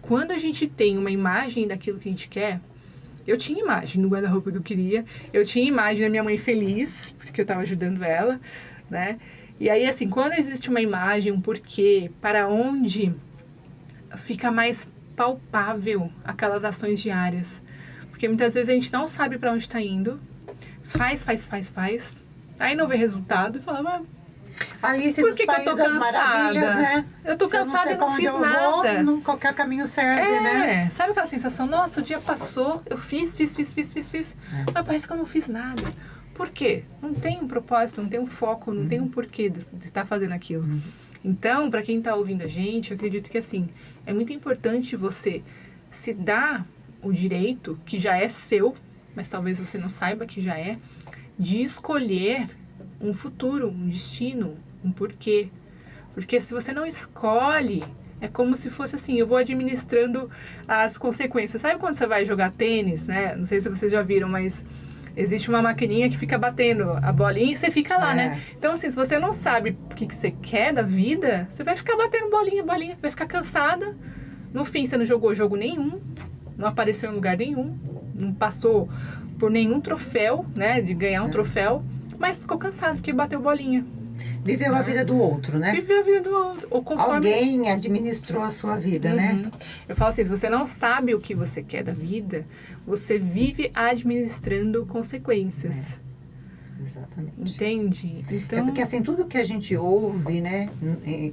quando a gente tem uma imagem daquilo que a gente quer, eu tinha imagem no guarda-roupa que eu queria, eu tinha imagem da minha mãe feliz, porque eu estava ajudando ela, né? E aí, assim, quando existe uma imagem, um porquê, para onde fica mais palpável aquelas ações diárias. Porque muitas vezes a gente não sabe para onde está indo, faz, aí não vê resultado e fala, mas Alice por dos que Países eu tô das cansada? Maravilhas, né? Eu tô cansada e não fiz vou, nada. Qualquer caminho serve, né? Sabe aquela sensação, nossa, o dia passou, eu fiz, mas parece que eu não fiz nada. Por quê? Não tem um propósito, não tem um foco, não tem um porquê de estar fazendo aquilo. Então, para quem está ouvindo a gente, eu acredito que assim, é muito importante você se dar o direito, que já é seu, mas talvez você não saiba que já é, de escolher um futuro, um destino, um porquê. Porque se você não escolhe, é como se fosse assim, eu vou administrando as consequências. Sabe quando você vai jogar tênis, né? Não sei se vocês já viram, mas existe uma maquininha que fica batendo a bolinha e você fica lá, né? Então, assim, se você não sabe o que você quer da vida, você vai ficar batendo bolinha, vai ficar cansada. No fim, você não jogou jogo nenhum, não apareceu em lugar nenhum, não passou por nenhum troféu, né? De ganhar um troféu, mas ficou cansado porque bateu bolinha. Viveu a vida do outro, né? Viveu a vida do outro. Ou conforme... Alguém administrou a sua vida, né? Eu falo assim, se você não sabe o que você quer da vida, você vive administrando consequências. Exatamente. Entende? Então... É porque assim, tudo que a gente ouve, né?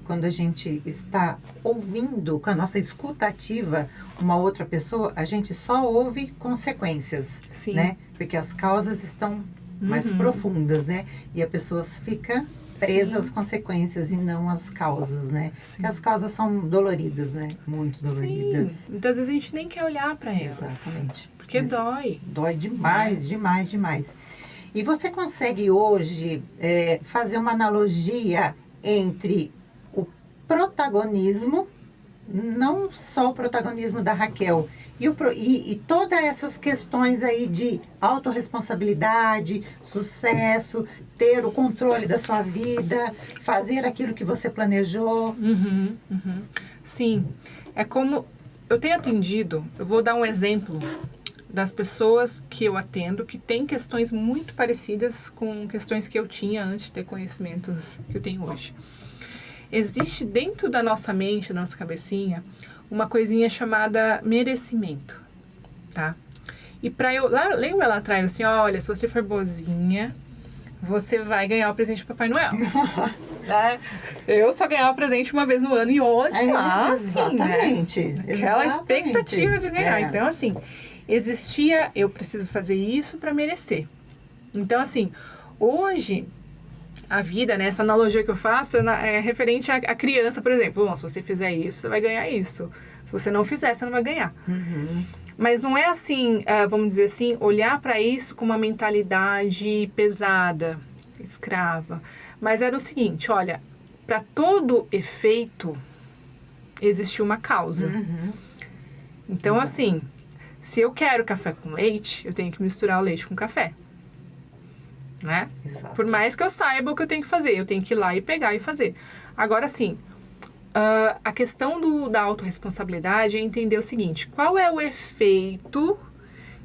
Quando a gente está ouvindo com a nossa escuta ativa uma outra pessoa, a gente só ouve consequências, Sim. né? Porque as causas estão mais profundas, né? E a pessoa fica presa às consequências e não às causas, né? Porque as causas são doloridas, né? Muito doloridas. Sim. Muitas vezes a gente nem quer olhar para elas. Exatamente. Porque dói. Dói demais, demais, demais. E você consegue hoje fazer uma analogia entre o protagonismo, não só o protagonismo da Raquel, e todas essas questões aí de autorresponsabilidade, sucesso, ter o controle da sua vida, fazer aquilo que você planejou? Sim. É como... Eu tenho atendido, eu vou dar um exemplo das pessoas que eu atendo que têm questões muito parecidas com questões que eu tinha antes de ter conhecimentos que eu tenho hoje. Existe dentro da nossa mente, da nossa cabecinha, uma coisinha chamada merecimento, tá? E lembra lá atrás assim, olha, se você for boazinha, você vai ganhar o presente do Papai Noel. Né? Eu só ganhava presente uma vez no ano e olha lá, assim, né? Aquela expectativa de ganhar. Então, assim, existia, eu preciso fazer isso para merecer. Então, assim, hoje... A vida, né? Essa analogia que eu faço é referente à criança, por exemplo. Bom, se você fizer isso, você vai ganhar isso. Se você não fizer, você não vai ganhar. Mas não é assim, vamos dizer assim, olhar para isso com uma mentalidade pesada, escrava. Mas era o seguinte, olha, para todo efeito, existe uma causa. Então, assim, se eu quero café com leite, eu tenho que misturar o leite com café. Né? Por mais que eu saiba o que eu tenho que fazer, eu tenho que ir lá e pegar e fazer. Agora, sim, a questão da autorresponsabilidade é entender o seguinte, qual é o efeito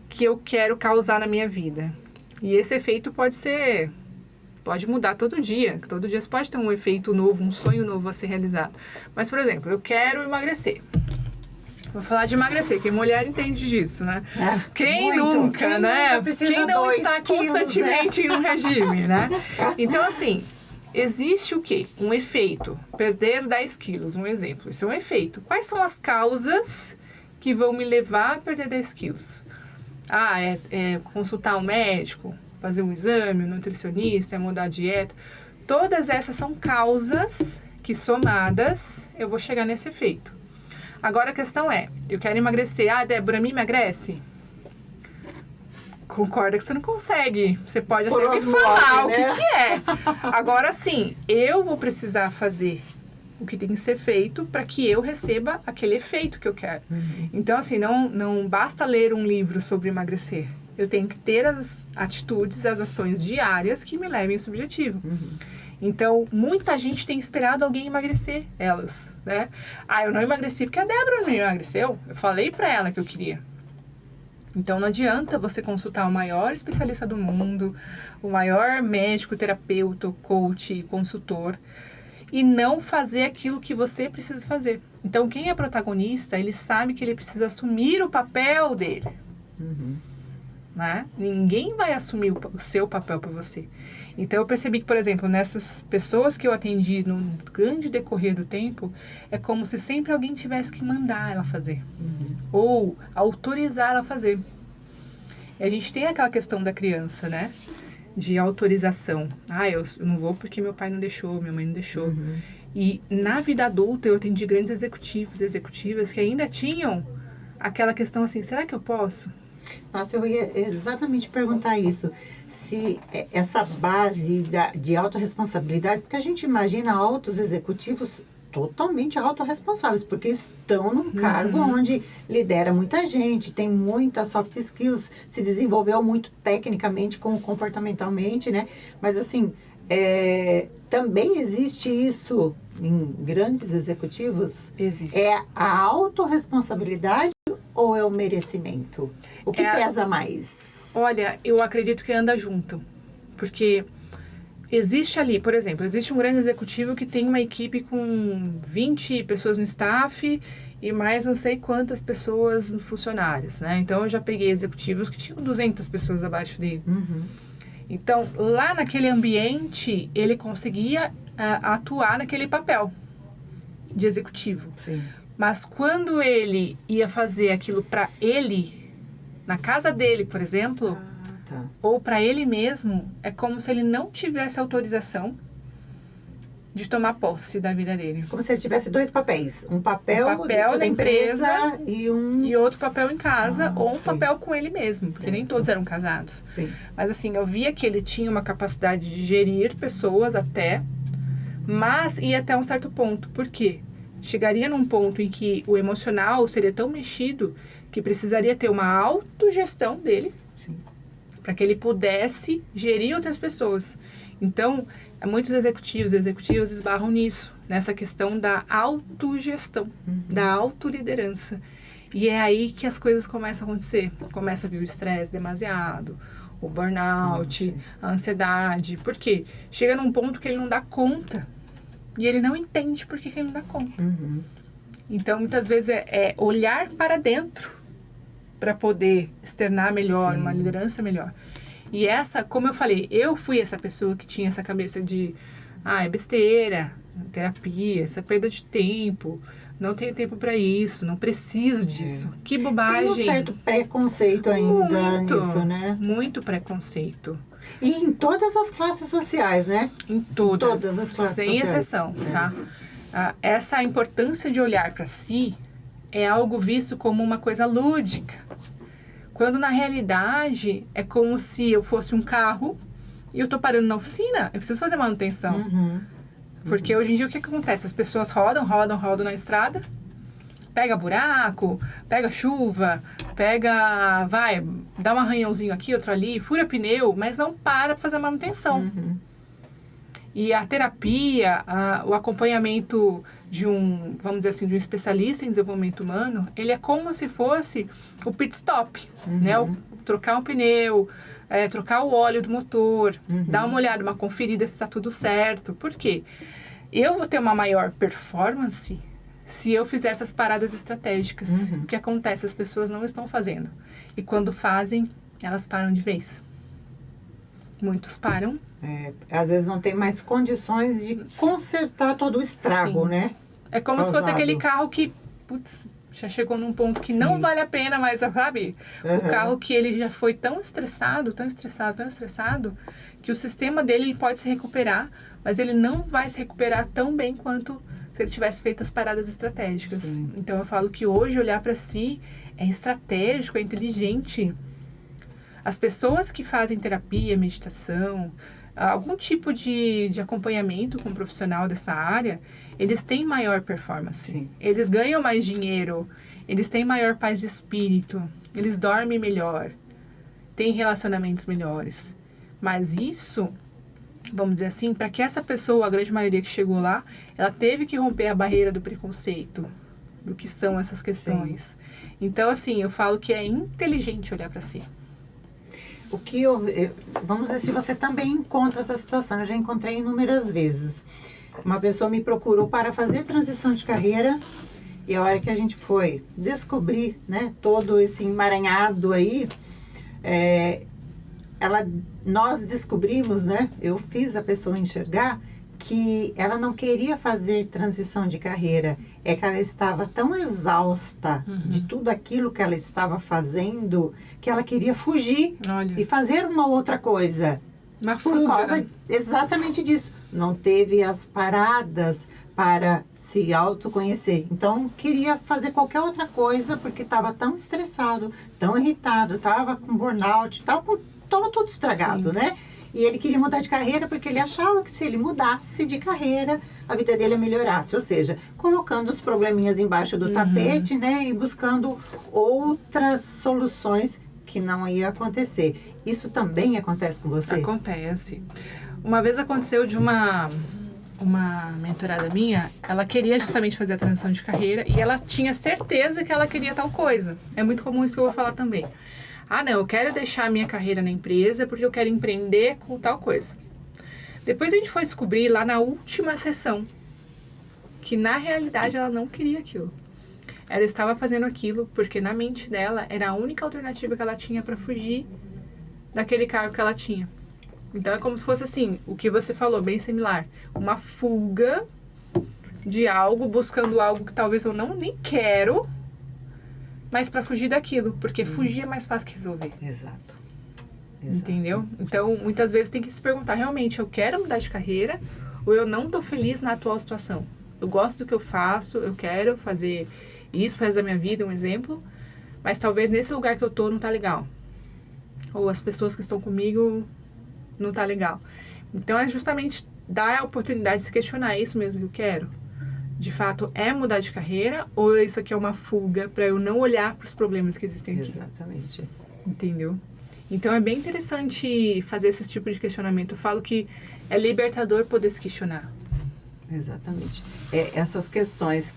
que eu quero causar na minha vida? E esse efeito pode mudar todo dia você pode ter um efeito novo, um sonho novo a ser realizado. Mas, por exemplo, eu quero emagrecer. Vou falar de emagrecer, quem mulher entende disso, né? Quem nunca, né? Quem não está constantemente em um regime, né? Então, assim, existe o quê? Um efeito. Perder 10 quilos, um exemplo. Isso é um efeito. Quais são as causas que vão me levar a perder 10 quilos? É consultar um médico, fazer um exame, um nutricionista, mudar a dieta. Todas essas são causas que, somadas, eu vou chegar nesse efeito. Agora a questão é, eu quero emagrecer. Débora, me emagrece? Concorda que você não consegue. Você pode até me falar, né? O que é. Agora sim, eu vou precisar fazer o que tem que ser feito para que eu receba aquele efeito que eu quero. Então, assim, não basta ler um livro sobre emagrecer. Eu tenho que ter as atitudes, as ações diárias que me levem a esse objetivo. Então, muita gente tem esperado alguém emagrecer, elas, né? Eu não emagreci porque a Débora não emagreceu. Eu falei pra ela que eu queria. Então, não adianta você consultar o maior especialista do mundo, o maior médico, terapeuta, coach, consultor, e não fazer aquilo que você precisa fazer. Então, quem é protagonista, ele sabe que ele precisa assumir o papel dele. Né? Ninguém vai assumir o seu papel por você. Então, eu percebi que, por exemplo, nessas pessoas que eu atendi no grande decorrer do tempo, é como se sempre alguém tivesse que mandar ela fazer. Ou autorizar ela a fazer. E a gente tem aquela questão da criança, né? De autorização. Eu não vou porque meu pai não deixou, minha mãe não deixou. E na vida adulta eu atendi grandes executivos e executivas que ainda tinham aquela questão assim, será que eu posso? Nossa, eu ia exatamente perguntar isso. Se essa base de autorresponsabilidade, porque a gente imagina altos executivos totalmente autorresponsáveis, porque estão num cargo onde lidera muita gente, tem muitas soft skills, se desenvolveu muito tecnicamente como comportamentalmente, né? Mas assim, também existe isso em grandes executivos? Existe. É a autorresponsabilidade ou é o merecimento? O que pesa mais? Olha, eu acredito que anda junto. Porque existe ali, por exemplo, existe um grande executivo que tem uma equipe com 20 pessoas no staff e mais não sei quantas pessoas funcionários, né? Então, eu já peguei executivos que tinham 200 pessoas abaixo dele. Então, lá naquele ambiente, ele conseguia atuar naquele papel de executivo. Sim. Mas quando ele ia fazer aquilo para ele, na casa dele, por exemplo, ou para ele mesmo, é como se ele não tivesse autorização de tomar posse da vida dele. Como se ele tivesse dois papéis. Um papel da empresa e outro papel em casa, ou um papel com ele mesmo, porque nem todos eram casados. Sim. Mas assim, eu via que ele tinha uma capacidade de gerir pessoas até, mas ia até um certo ponto. Por quê? Chegaria num ponto em que o emocional seria tão mexido que precisaria ter uma autogestão dele para que ele pudesse gerir outras pessoas. Então, muitos executivos e executivas esbarram nisso, nessa questão da autogestão, da autoliderança. E é aí que as coisas começam a acontecer. Começa a vir o estresse demasiado, o burnout, a ansiedade. Por quê? Chega num ponto que ele não dá conta. E ele não entende por que ele não dá conta. Então, muitas vezes, é olhar para dentro para poder externar melhor, uma liderança melhor. E essa, como eu falei, eu fui essa pessoa que tinha essa cabeça de é besteira, terapia, isso é perda de tempo, não tenho tempo para isso, não preciso disso. Que bobagem. Tem um certo preconceito ainda nisso, né? Muito preconceito. E em todas as classes sociais, né? Em todas as classes sem sociais. exceção, tá? Essa importância de olhar para si é algo visto como uma coisa lúdica. Quando, na realidade, é como se eu fosse um carro e eu tô parando na oficina, eu preciso fazer manutenção. Porque hoje em dia, o que acontece? As pessoas rodam na estrada, pega buraco, pega chuva, dá um arranhãozinho aqui, outro ali, fura pneu, mas não para fazer manutenção. E a terapia, o acompanhamento de vamos dizer assim, de um especialista em desenvolvimento humano, ele é como se fosse o pit stop, né? Trocar um pneu, trocar o óleo do motor, dar uma olhada, uma conferida se está tudo certo. Por quê? Eu vou ter uma maior performance se eu fizer essas paradas estratégicas. O que acontece? As pessoas não estão fazendo. E quando fazem, elas param de vez. Muitos param. Às vezes não tem mais condições de consertar todo o estrago, né? É como se fosse aquele carro que, já chegou num ponto que não vale a pena mais, sabe? O carro que ele já foi tão estressado, que o sistema dele ele pode se recuperar, mas ele não vai se recuperar tão bem quanto se ele tivesse feito as paradas estratégicas. Então, eu falo que hoje olhar para si é estratégico, é inteligente. As pessoas que fazem terapia, meditação, algum tipo de acompanhamento com um profissional dessa área, eles têm maior performance. Eles ganham mais dinheiro, eles têm maior paz de espírito, eles dormem melhor, têm relacionamentos melhores. Mas isso, vamos dizer assim, para que essa pessoa, a grande maioria que chegou lá, ela teve que romper a barreira do preconceito, do que são essas questões. Então, assim, eu falo que é inteligente olhar para si. O que vamos ver se você também encontra essa situação. Eu já encontrei inúmeras vezes. Uma pessoa me procurou para fazer transição de carreira e a hora que a gente foi descobrir, né, todo esse emaranhado aí, nós descobrimos, né, eu fiz a pessoa enxergar que ela não queria fazer transição de carreira, é que ela estava tão exausta de tudo aquilo que ela estava fazendo, que ela queria fugir e fazer uma outra coisa. Uma Por fuga. causa exatamente disso. Não teve as paradas para se autoconhecer. Então, queria fazer qualquer outra coisa, porque estava tão estressado, tão irritado, estava com burnout, estava tudo estragado, Sim. né? E ele queria mudar de carreira porque ele achava que se ele mudasse de carreira, a vida dele melhorasse. Ou seja, colocando os probleminhas embaixo do tapete, né? E buscando outras soluções que não ia acontecer. Isso também acontece com você? Acontece. Uma vez aconteceu de uma mentorada minha, ela queria justamente fazer a transição de carreira e ela tinha certeza que ela queria tal coisa. É muito comum isso que eu vou falar também. Ah, não, eu quero deixar a minha carreira na empresa porque eu quero empreender com tal coisa. Depois a gente foi descobrir lá na última sessão que na realidade ela não queria aquilo. Ela estava fazendo aquilo porque na mente dela era a única alternativa que ela tinha para fugir daquele cargo que ela tinha. Então é como se fosse assim, o que você falou, bem similar. Uma fuga de algo, buscando algo que talvez eu nem quero, mas para fugir daquilo. Porque fugir é mais fácil que resolver. Exato. Entendeu? Então, muitas vezes tem que se perguntar, realmente, eu quero mudar de carreira ou eu não tô feliz na atual situação? Eu gosto do que eu faço, eu quero fazer isso pro resto da minha vida, um exemplo, mas talvez nesse lugar que eu tô não tá legal. Ou as pessoas que estão comigo não tá legal. Então, é justamente dar a oportunidade de se questionar, é isso mesmo que eu quero? De fato, é mudar de carreira ou isso aqui é uma fuga para eu não olhar para os problemas que existem aqui? Exatamente. Entendeu? Então, é bem interessante fazer esse tipo de questionamento. Eu falo que é libertador poder se questionar. Exatamente. Essas questões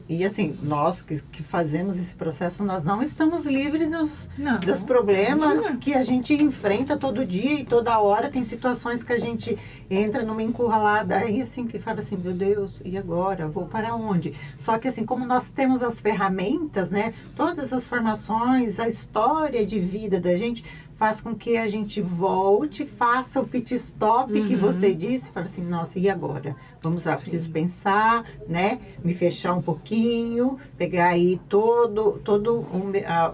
e assim, nós que fazemos esse processo, nós não estamos livres dos problemas que a gente enfrenta todo dia e toda hora. Tem situações que a gente entra numa encurralada e assim, que fala assim, meu Deus, e agora? Vou para onde? Só que assim, como nós temos as ferramentas, né? Todas as formações, a história de vida da gente faz com que a gente volte, faça o pit stop que você disse, fala assim, nossa, e agora? Vamos lá, preciso pensar, né? Me fechar um pouquinho, pegar aí todo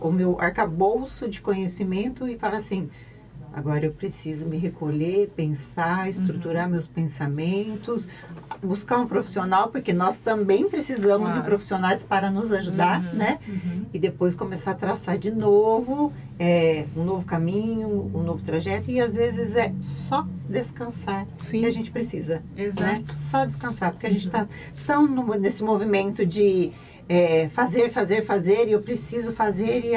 o meu arcabouço de conhecimento e falar assim, agora eu preciso me recolher, pensar, estruturar meus pensamentos, buscar um profissional, porque nós também precisamos de profissionais para nos ajudar, né? E depois começar a traçar de novo um novo caminho, um novo trajeto. E às vezes é só descansar que a gente precisa. Exato. Né? Só descansar, porque a gente está tão nesse movimento de fazer, e eu preciso fazer, e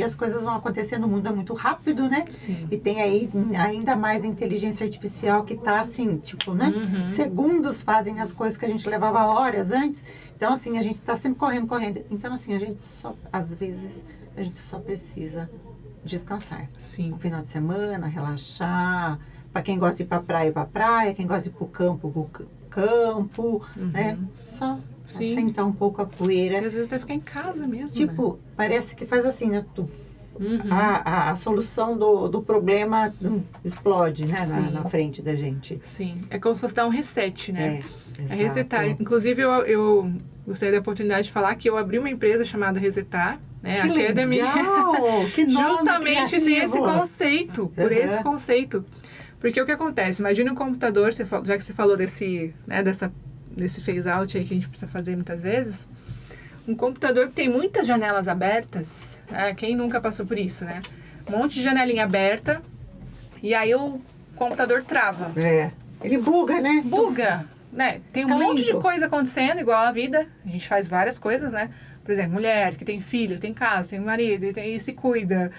as coisas vão acontecer no mundo muito rápido, né? Sim. E tem aí ainda mais a inteligência artificial que tá assim, tipo, né? Segundos fazem as coisas que a gente levava horas antes. Então, assim, a gente tá sempre correndo. Então, assim, às vezes, a gente só precisa descansar. Sim. No final de semana, relaxar. Para quem gosta de ir pra praia, quem gosta de ir pro campo, né? Só assentar um pouco a poeira. E às vezes até ficar em casa mesmo, tipo, parece que faz assim, né? A solução do problema explode, né? Na frente da gente. Sim. É como se fosse dar um reset, né? É resetar. Inclusive, eu gostaria da oportunidade de falar que eu abri uma empresa chamada Resetar, né? Que Academy. legal! Que nome Justamente criativo. nesse conceito, por esse conceito. Porque o que acontece? Imagina um computador, já que você falou desse phase out aí que a gente precisa fazer muitas vezes, um computador que tem muitas janelas abertas, né? Quem nunca passou por isso, né? Um monte de janelinha aberta, e aí o computador trava. Ele buga, né? Buga, né? Tem um monte de coisa acontecendo, igual a vida. A gente faz várias coisas, né? Por exemplo, mulher que tem filho, tem casa, tem marido, e se cuida,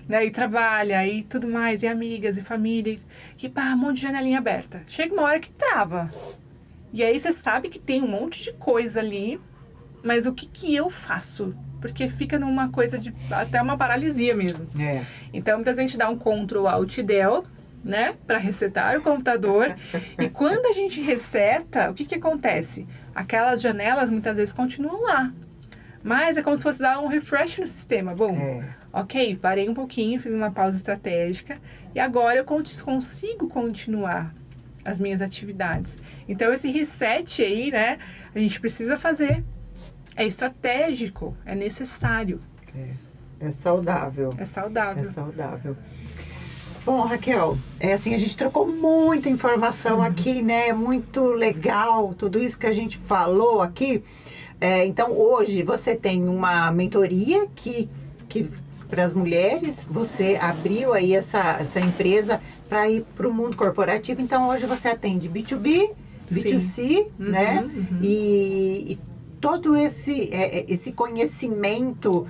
né? E trabalha, e tudo mais, e amigas, e família, e um monte de janelinha aberta. Chega uma hora que trava. E aí você sabe que tem um monte de coisa ali, mas o que eu faço? Porque fica numa coisa de até uma paralisia mesmo. Então, muitas vezes a gente dá um Ctrl Alt Del, né? Para resetar o computador. E quando a gente reseta, o que acontece? Aquelas janelas muitas vezes continuam lá. Mas é como se fosse dar um refresh no sistema. Bom, ok, parei um pouquinho, fiz uma pausa estratégica e agora eu consigo continuar as minhas atividades. Então, esse reset aí, né, a gente precisa fazer. É estratégico, é necessário. É saudável. É saudável. É saudável. Bom, Raquel, assim, a gente trocou muita informação aqui, né? Muito legal tudo isso que a gente falou aqui. Então, hoje você tem uma mentoria que para as mulheres, você abriu aí essa empresa para ir para o mundo corporativo. Então, hoje você atende B2B, B2C, né? E todo esse conhecimento,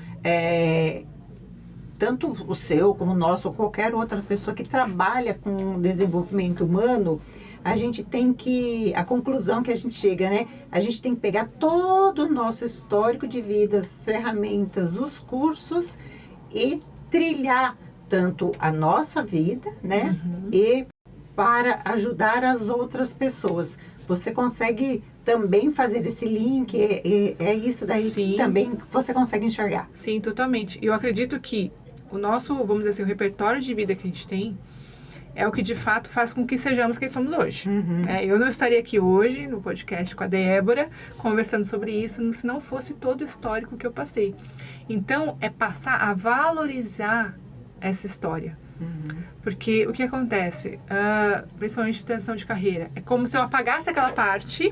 tanto o seu como o nosso, ou qualquer outra pessoa que trabalha com desenvolvimento humano, a gente tem que, a conclusão que a gente chega, né? A gente tem que pegar todo o nosso histórico de vida, as ferramentas, os cursos e trilhar tanto a nossa vida, né? E para ajudar as outras pessoas. Você consegue também fazer esse link? É isso daí que também você consegue enxergar? Sim, totalmente. Eu acredito que o nosso, vamos dizer assim, o repertório de vida que a gente tem é o que de fato faz com que sejamos quem somos hoje. Eu não estaria aqui hoje no podcast com a Débora conversando sobre isso se não fosse todo o histórico que eu passei. Então, é passar a valorizar essa história. Porque o que acontece, principalmente em transição de carreira, é como se eu apagasse aquela parte,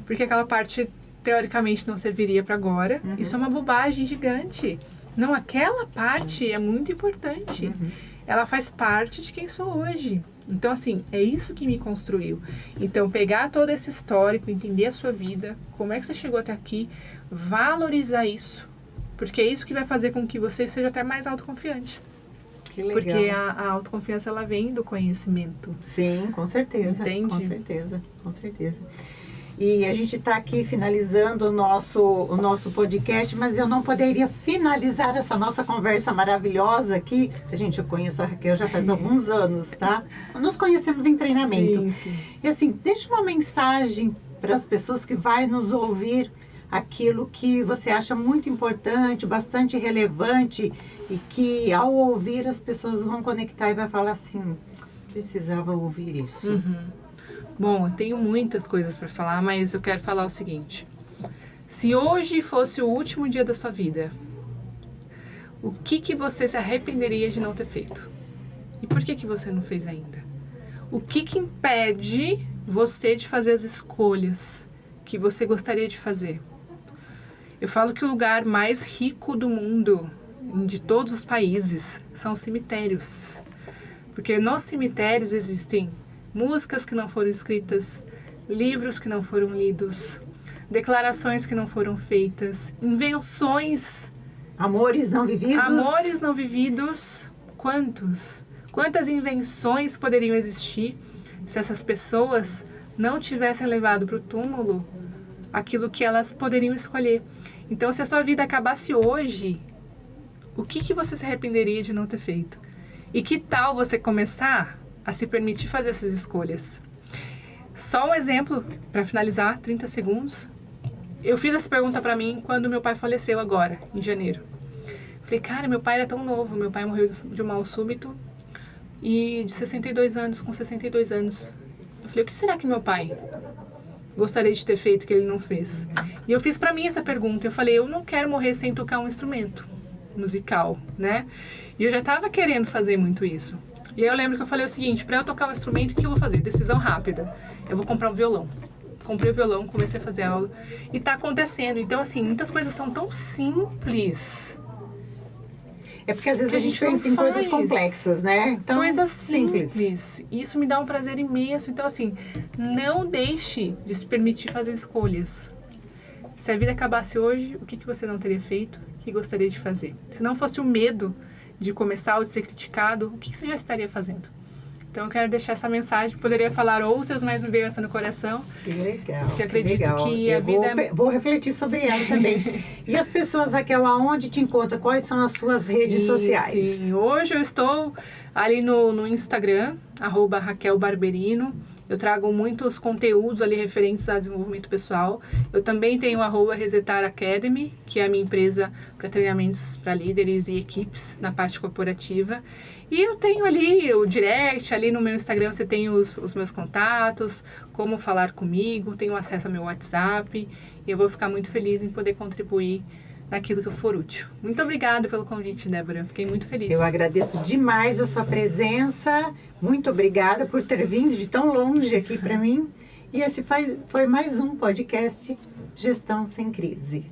porque aquela parte teoricamente não serviria para agora. Isso é uma bobagem gigante. Não, aquela parte é muito importante. Ela faz parte de quem sou hoje. Então, assim, é isso que me construiu. Então, pegar todo esse histórico, entender a sua vida, como é que você chegou até aqui, valorizar isso. Porque é isso que vai fazer com que você seja até mais autoconfiante. Que legal. Porque a autoconfiança, ela vem do conhecimento. Sim, com certeza. Entende? Com certeza, com certeza. E a gente está aqui finalizando o nosso podcast, mas eu não poderia finalizar essa nossa conversa maravilhosa aqui. Gente, eu conheço a Raquel já faz alguns anos, tá? Nos conhecemos em treinamento. Sim, sim. E assim, deixa uma mensagem para as pessoas que vai nos ouvir, aquilo que você acha muito importante, bastante relevante e que ao ouvir as pessoas vão conectar e vai falar assim, precisava ouvir isso. Bom, eu tenho muitas coisas para falar, mas eu quero falar o seguinte. Se hoje fosse o último dia da sua vida, o que você se arrependeria de não ter feito? E por que você não fez ainda? O que impede você de fazer as escolhas que você gostaria de fazer? Eu falo que o lugar mais rico do mundo, de todos os países, são os cemitérios. Porque nos cemitérios existem músicas que não foram escritas, livros que não foram lidos, declarações que não foram feitas, invenções. Amores não vividos. Amores não vividos. Quantos? Quantas invenções poderiam existir se essas pessoas não tivessem levado para o túmulo aquilo que elas poderiam escolher? Então, se a sua vida acabasse hoje, o que você se arrependeria de não ter feito? E que tal você começar a se permitir fazer essas escolhas? Só um exemplo, para finalizar, 30 segundos. Eu fiz essa pergunta para mim quando meu pai faleceu agora, em janeiro. Falei, cara, meu pai era tão novo, meu pai morreu de um mal súbito e de 62 anos, com 62 anos. Eu falei, o que será que meu pai gostaria de ter feito que ele não fez? E eu fiz para mim essa pergunta. Eu falei, eu não quero morrer sem tocar um instrumento musical, né? E eu já estava querendo fazer muito isso. E aí eu lembro que eu falei o seguinte, para eu tocar um instrumento, o que eu vou fazer? Decisão rápida. Eu vou comprar um violão. Comprei o violão, comecei a fazer aula. E tá acontecendo. Então, assim, muitas coisas são tão simples. É porque às vezes a gente pensa em coisas complexas, né? Então, coisas simples. E isso me dá um prazer imenso. Então, assim, não deixe de se permitir fazer escolhas. Se a vida acabasse hoje, o que você não teria feito que gostaria de fazer? Se não fosse o medo de começar ou de ser criticado, o que você já estaria fazendo? Então, eu quero deixar essa mensagem. Poderia falar outras, mas me veio essa no coração. Que legal. Porque acredito que a vida... Vou refletir sobre ela também. E as pessoas, Raquel, aonde te encontram? Quais são as suas redes sociais? Sim, hoje eu estou ali no Instagram, @RaquelBarberino. Eu trago muitos conteúdos ali referentes a desenvolvimento pessoal. Eu também tenho @Resetar Academy, que é a minha empresa para treinamentos para líderes e equipes na parte corporativa. E eu tenho ali o direct, ali no meu Instagram você tem os meus contatos, como falar comigo, tenho acesso ao meu WhatsApp. E eu vou ficar muito feliz em poder contribuir naquilo que eu for útil. Muito obrigada pelo convite, Débora. Fiquei muito feliz. Eu agradeço demais a sua presença. Muito obrigada por ter vindo de tão longe aqui para mim. E esse foi mais um podcast Gestão Sem Crise.